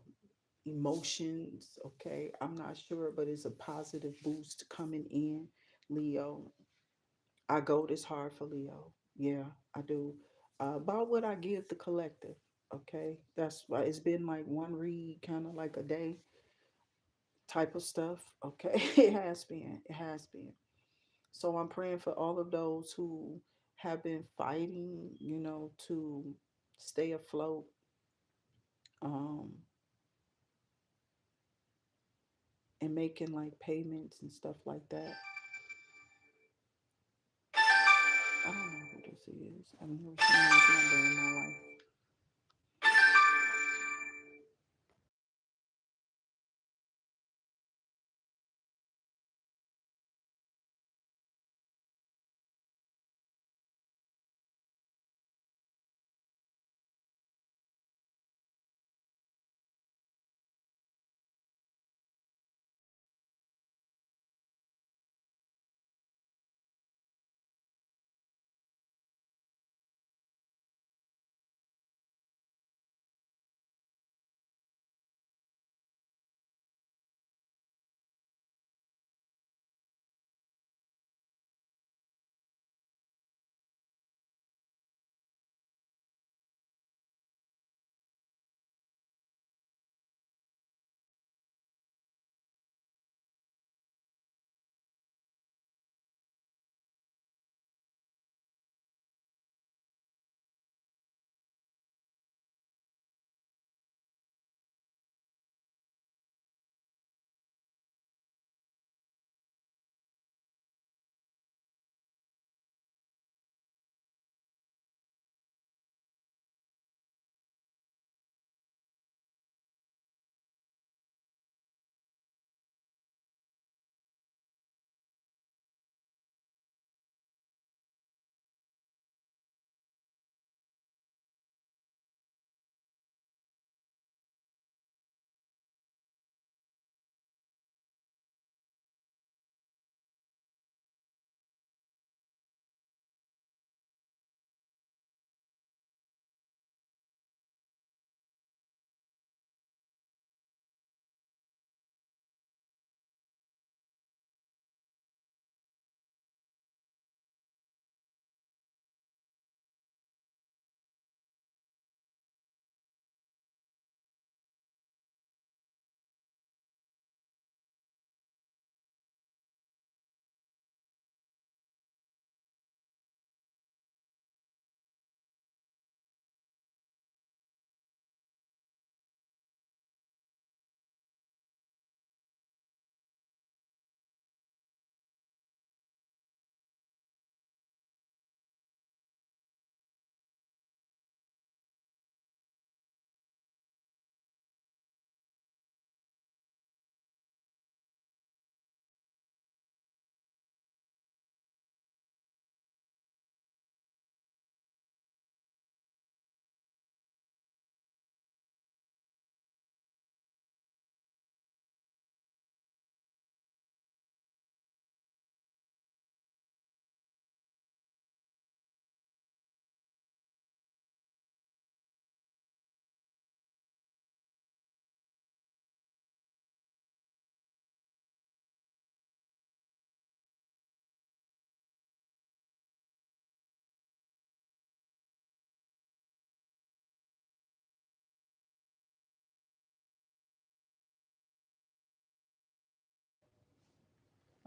emotions. Okay, I'm not sure, but it's a positive boost coming in, Leo. I go this hard for Leo. Yeah, I do. About what I give the collective. Okay, that's why it's been like one read, kind of like a day type of stuff. Okay, it has been. It has been. So I'm praying for all of those who have been fighting, to stay afloat. Um, and making like payments and stuff like that. I don't know who this is. I've never seen this number in my life.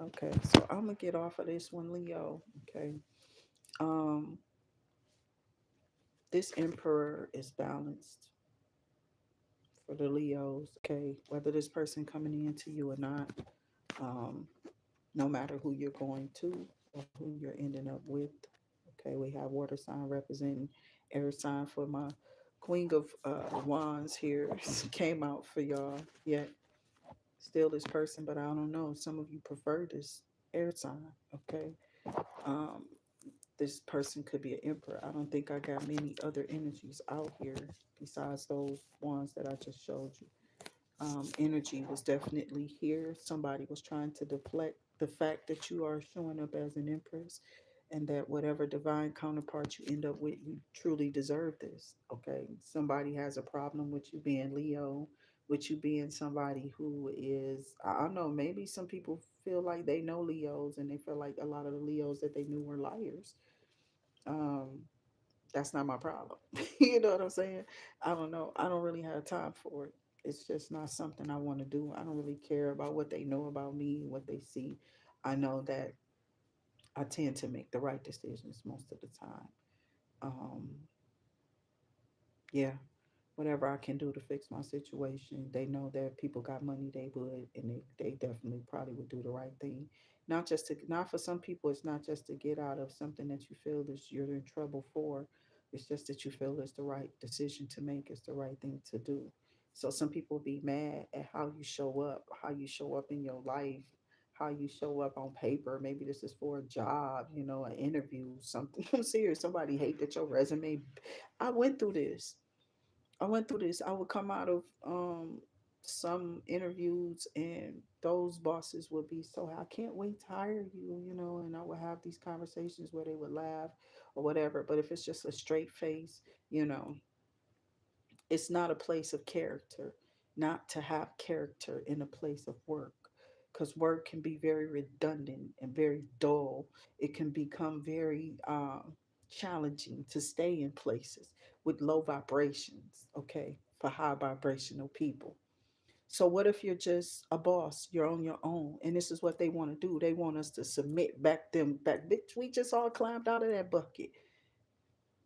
Okay, so I'm gonna get off of this one, Leo. Okay. Um, this emperor is balanced for the Leos. Okay, whether this person coming into you or not, um, no matter who you're going to or who you're ending up with. Okay, we have water sign representing air sign for my Queen of Wands here came out for y'all. Yet still this person, but I don't know. Some of you prefer this air sign. Okay. Um, this person could be an emperor. I don't think I got many other energies out here besides those ones that I just showed you. Energy was definitely here. Somebody was trying to deflect the fact that you are showing up as an empress and that whatever divine counterpart you end up with, you truly deserve this. Okay. Somebody has a problem with you being Leo, with you being somebody who is, I don't know, maybe some people feel like they know Leos and they feel like a lot of the Leos that they knew were liars. Um, that's not my problem. You know what I'm saying? I don't know. I don't really have time for it. It's just not something I want to do. I don't really care about what they know about me, what they see. I know that I tend to make the right decisions most of the time. Um, yeah, whatever I can do to fix my situation. They know that people got money, they would, and they definitely probably would do the right thing. Not just to, not for some people, it's not just to get out of something that you feel that you're in trouble for. It's just that you feel it's the right decision to make, it's the right thing to do. So some people be mad at how you show up in your life, how you show up on paper. Maybe this is for a job, an interview, something. I'm serious. Somebody hate that your resume. I went through this. I went through this. I would come out of some interviews and those bosses would be so, I can't wait to hire you, and I would have these conversations where they would laugh or whatever. But if it's just a straight face, you know, it's not a place of character, not to have character in a place of work. Because work can be very redundant and very dull. It can become very challenging to stay in places with low vibrations, okay, for high vibrational people. So, what if you're just a boss? You're on your own, and this is what they want to do. They want us to submit back them back. Bitch, we just all climbed out of that bucket.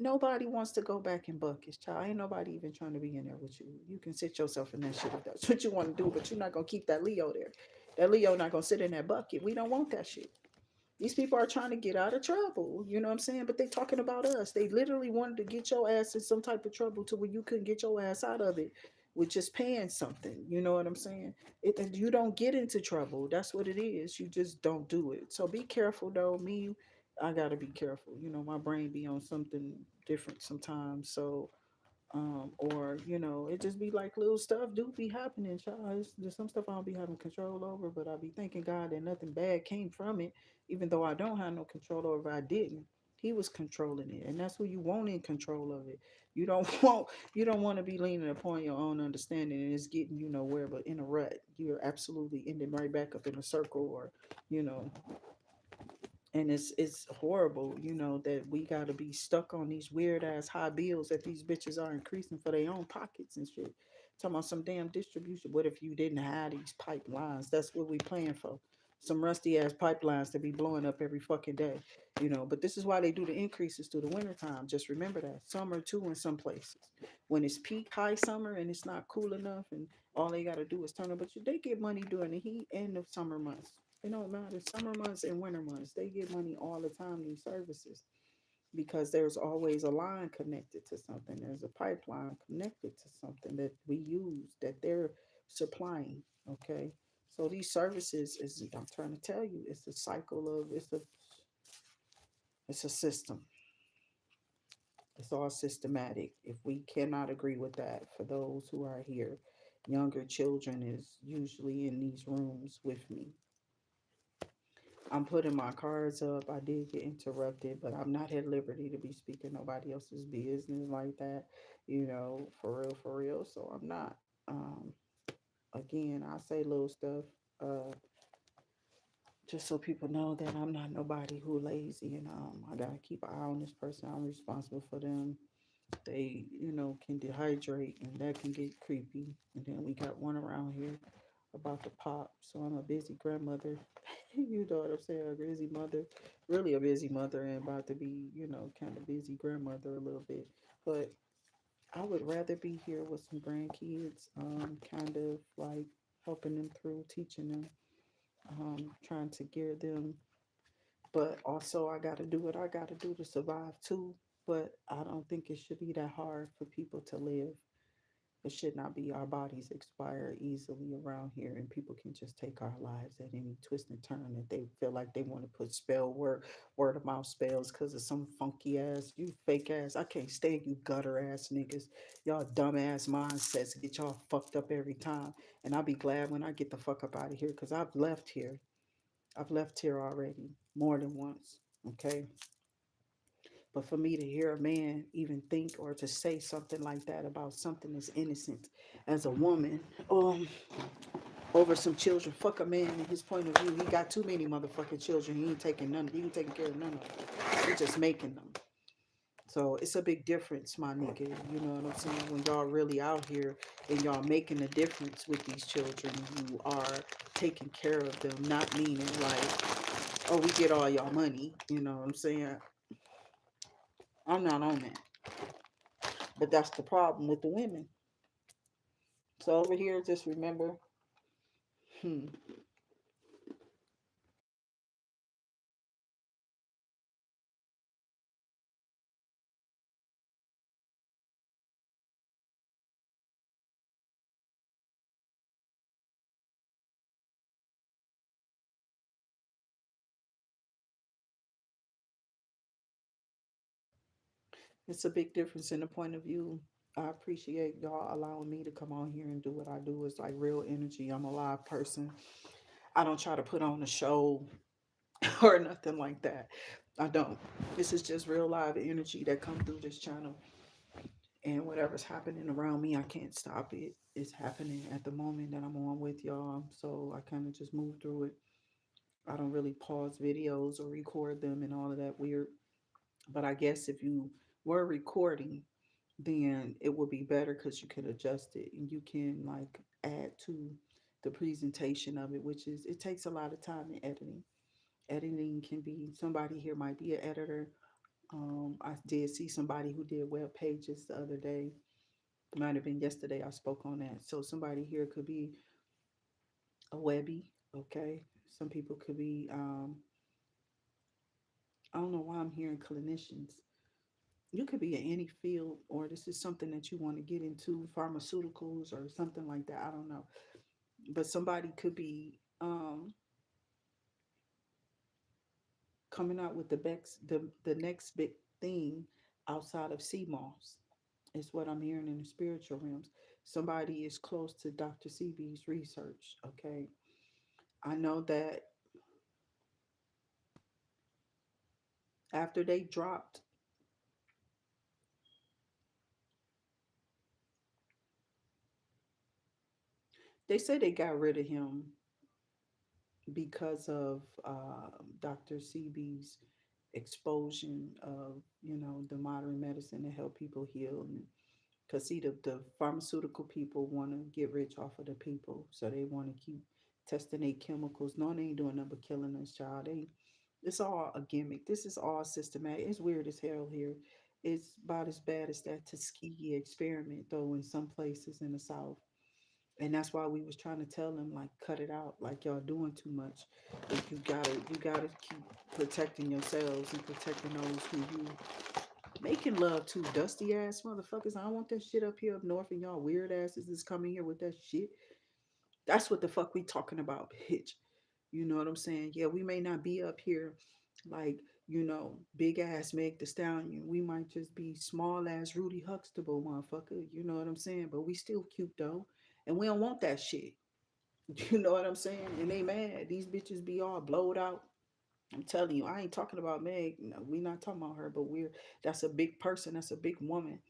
Nobody wants to go back in buckets, child. Ain't nobody even trying to be in there with you. You can sit yourself in that shit if that's what you want to do, but you're not gonna keep that Leo there. That Leo not gonna sit in that bucket. We don't want that shit. These people are trying to get out of trouble. You know what I'm saying? But they talking about us. They literally wanted to get your ass in some type of trouble to where you couldn't get your ass out of it with just paying something. You know what I'm saying? And you don't get into trouble. That's what it is. You just don't do it. So be careful though. Me, I gotta be careful. My brain be on something different sometimes. So or it just be like little stuff do be happening, child. There's some stuff I don't be having control over, but I be thanking God that nothing bad came from it, even though I don't have no control over. I didn't. He was controlling it, and that's who you want in control of it. You don't want to be leaning upon your own understanding, and it's getting you nowhere but in a rut. You're absolutely ending right back up in a circle, or you know and it's horrible, that we gotta be stuck on these weird ass high bills that these bitches are increasing for their own pockets and shit. Talking about some damn distribution. What if you didn't have these pipelines? That's what we playing for. Some rusty ass pipelines to be blowing up every fucking day. But this is why they do the increases through the wintertime. Just remember that. Summer too in some places. When it's peak high summer and it's not cool enough and all they gotta do is turn up, but they get money during the heat and the summer months. It don't matter. Summer months and winter months, they get money all the time, these services, because there's always a line connected to something. There's a pipeline connected to something that we use that they're supplying. Okay. So these services is, I'm trying to tell you, it's a cycle of it's a system. It's all systematic. If we cannot agree with that, for those who are here, younger children is usually in these rooms with me. I'm putting my cards up. I did get interrupted, but I'm not at liberty to be speaking nobody else's business like that, for real, for real. So I'm not. Again, I say little stuff, just so people know that I'm not nobody who lazy, and I gotta keep an eye on this person. I'm responsible for them. They, can dehydrate, and that can get creepy. And then we got one around here. about to pop. So I'm a busy grandmother. You know what I'm saying? A busy mother, really a busy mother, and about to be, kind of busy grandmother a little bit. But I would rather be here with some grandkids, kind of like helping them through, teaching them, trying to gear them. But also, I got to do what I got to do to survive too. But I don't think it should be that hard for people to live. It should not be. Our bodies expire easily around here, and people can just take our lives at any twist and turn that they feel like they want to put word of mouth spells because of some funky ass, you fake ass. I can't stand you gutter ass niggas. Y'all dumb ass mindsets get y'all fucked up every time. And I'll be glad when I get the fuck up out of here because I've left here. I've left here already more than once. Okay. But for me to hear a man even think or to say something like that about something as innocent as a woman, over some children, fuck a man in his point of view. He got too many motherfucking children. He ain't taking none. He ain't taking care of none of them. He just making them. So it's a big difference, my nigga. You know what I'm saying? When y'all really out here and y'all making a difference with these children, you are taking care of them, not meaning like, oh, we get all y'all money. You know what I'm saying? I'm not on that. But that's the problem with the women. So over here, just remember, hmm, it's a big difference in the point of view. I appreciate y'all allowing me to come on here and do what I do. It's like real energy. I'm a live person. I don't try to put on a show or nothing like that. I don't. This is just real live energy that come through this channel. And whatever's happening around me, I can't stop it. It's happening at the moment that I'm on with y'all. So I kind of just move through it. I don't really pause videos or record them and all of that weird. But I guess if you were recording, then it would be better because you could adjust it and you can like add to the presentation of it, which is, it takes a lot of time in editing. Editing can be, somebody here might be an editor. I did see somebody who did web pages the other day. Might have been yesterday I spoke on that. So somebody here could be a webby, okay? Some people could be, I don't know why I'm hearing clinicians. You could be in any field, or this is something that you want to get into, pharmaceuticals or something like that. I don't know. But somebody could be coming out with the next big thing outside of CMOS. Is what I'm hearing in the spiritual realms. Somebody is close to Dr. CB's research. Okay. I know that after they dropped, they say they got rid of him because of Dr. CB's explosion of, the modern medicine to help people heal. Because, see, the pharmaceutical people want to get rich off of the people. So they want to keep testing their chemicals. No, they ain't doing nothing but killing us, child. It's all a gimmick. This is all systematic. It's weird as hell here. It's about as bad as that Tuskegee experiment, though, in some places in the South. And that's why we was trying to tell them, like, cut it out, like y'all doing too much. Like, you gotta keep protecting yourselves and protecting those who you making love to, dusty ass motherfuckers. I don't want that shit up here up north, and y'all weird asses is coming here with that shit. That's what the fuck we talking about, bitch. You know what I'm saying? Yeah, we may not be up here like, big ass Meg the Stallion. We might just be small ass Rudy Huxtable, motherfucker. You know what I'm saying? But we still cute though. And we don't want that shit. You know what I'm saying? And they mad. These bitches be all blowed out. I'm telling you, I ain't talking about Meg. No, we not talking about her, but that's a big person. That's a big woman.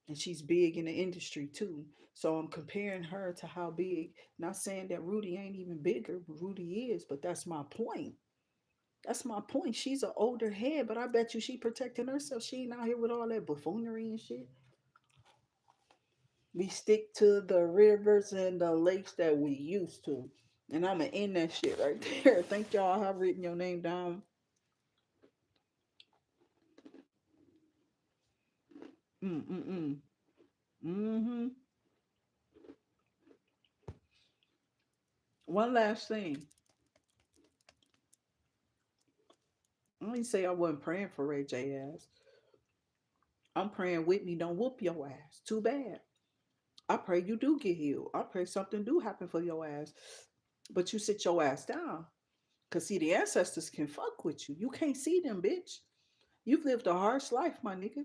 And she's big in the industry too. So I'm comparing her to how big. Not saying that Rudy ain't even bigger. Rudy is, but that's my point. That's my point. She's an older head, but I bet you she protecting herself. She ain't out here with all that buffoonery and shit. We stick to the rivers and the lakes that we used to. And I'm going to end that shit right there. Thank y'all. I have written your name down. Mm-mm-mm. Mm-hmm. One last thing. I didn't say I wasn't praying for Ray J ass. I'm praying Whitney don't whoop your ass. Too bad. I pray you do get healed. I pray something do happen for your ass. But you sit your ass down. Cause see, the ancestors can fuck with you. You can't see them, bitch. You've lived a harsh life, my nigga.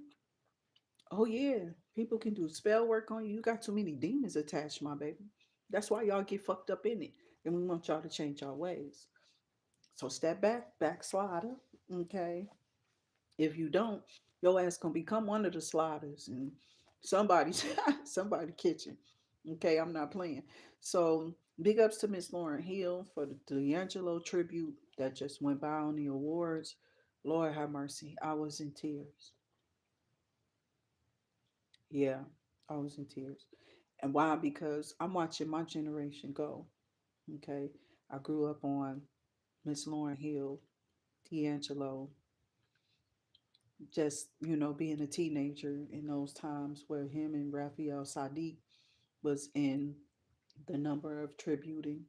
Oh yeah. People can do spell work on you. You got too many demons attached, my baby. That's why y'all get fucked up in it. And we want y'all to change your ways. So step back, backslider. Okay. If you don't, your ass gonna become one of the sliders and somebody's somebody kitchen. Okay, I'm not playing. So big ups to Miss Lauren Hill for the D'Angelo tribute that just went by on the awards. Lord have mercy. I was in tears. Yeah, I was in tears. And why? Because I'm watching my generation go. Okay. I grew up on Miss Lauren Hill, D'Angelo, just being a teenager in those times where him and Raphael Sadiq was in the number of tributing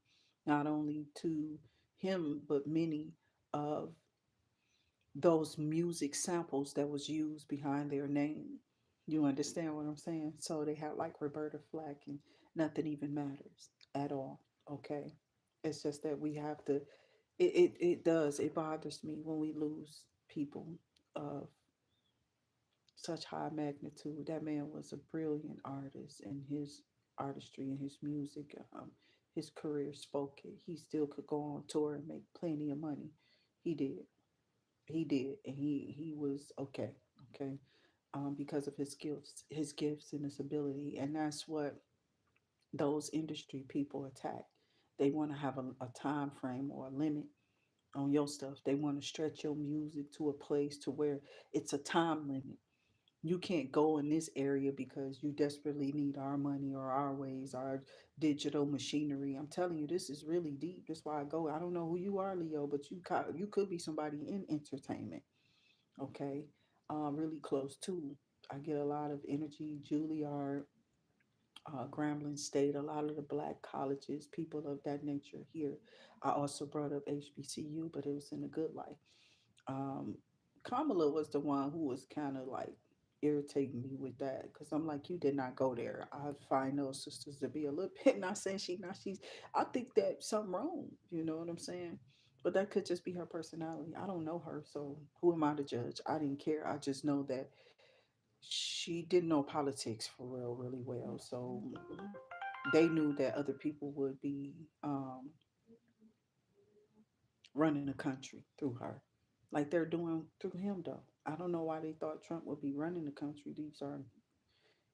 not only to him but many of those music samples that was used behind their name. You understand what I'm saying? So they had like Roberta Flack and Nothing Even Matters at all. Okay. It's just that we have to it bothers me when we lose people of such high magnitude. That man was a brilliant artist, and his artistry and his music, his career spoke it. He still could go on tour and make plenty of money. He did. He did, and he was okay. Okay. Because of his gifts and his ability, and that's what those industry people attack. They want to have a time frame or a limit on your stuff. They want to stretch your music to a place to where it's a time limit. You can't go in this area because you desperately need our money or our ways, our digital machinery. I'm telling you, this is really deep. That's why I go. I don't know who you are, Leo, but you could be somebody in entertainment. Okay, really close too. I get a lot of energy. Juilliard, Grambling State, a lot of the black colleges, people of that nature here. I also brought up HBCU, but it was in a good light. um, Kamala was the one who was kind of like irritating me with that because I'm like, you did not go there. I find those sisters to be a little bit not saying she's. I think that something wrong. You know what I'm saying? But that could just be her personality. I don't know her, so who am I to judge? I didn't care. I just know that she didn't know politics for real, really well. So they knew that other people would be running the country through her, like they're doing through him, though. I don't know why they thought Trump would be running the country. These are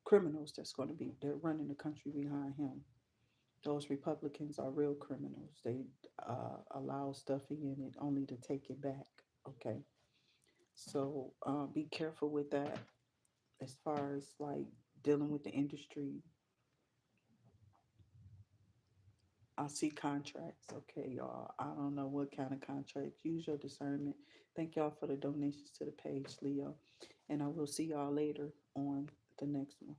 criminals that's going to be, they're running the country behind him. Those Republicans are real criminals. They allow stuff in it only to take it back. Okay. So be careful with that as far as like dealing with the industry. I see contracts. Okay, y'all. I don't know what kind of contract. Use your discernment. Thank y'all for the donations to the page, Leo. And I will see y'all later on the next one.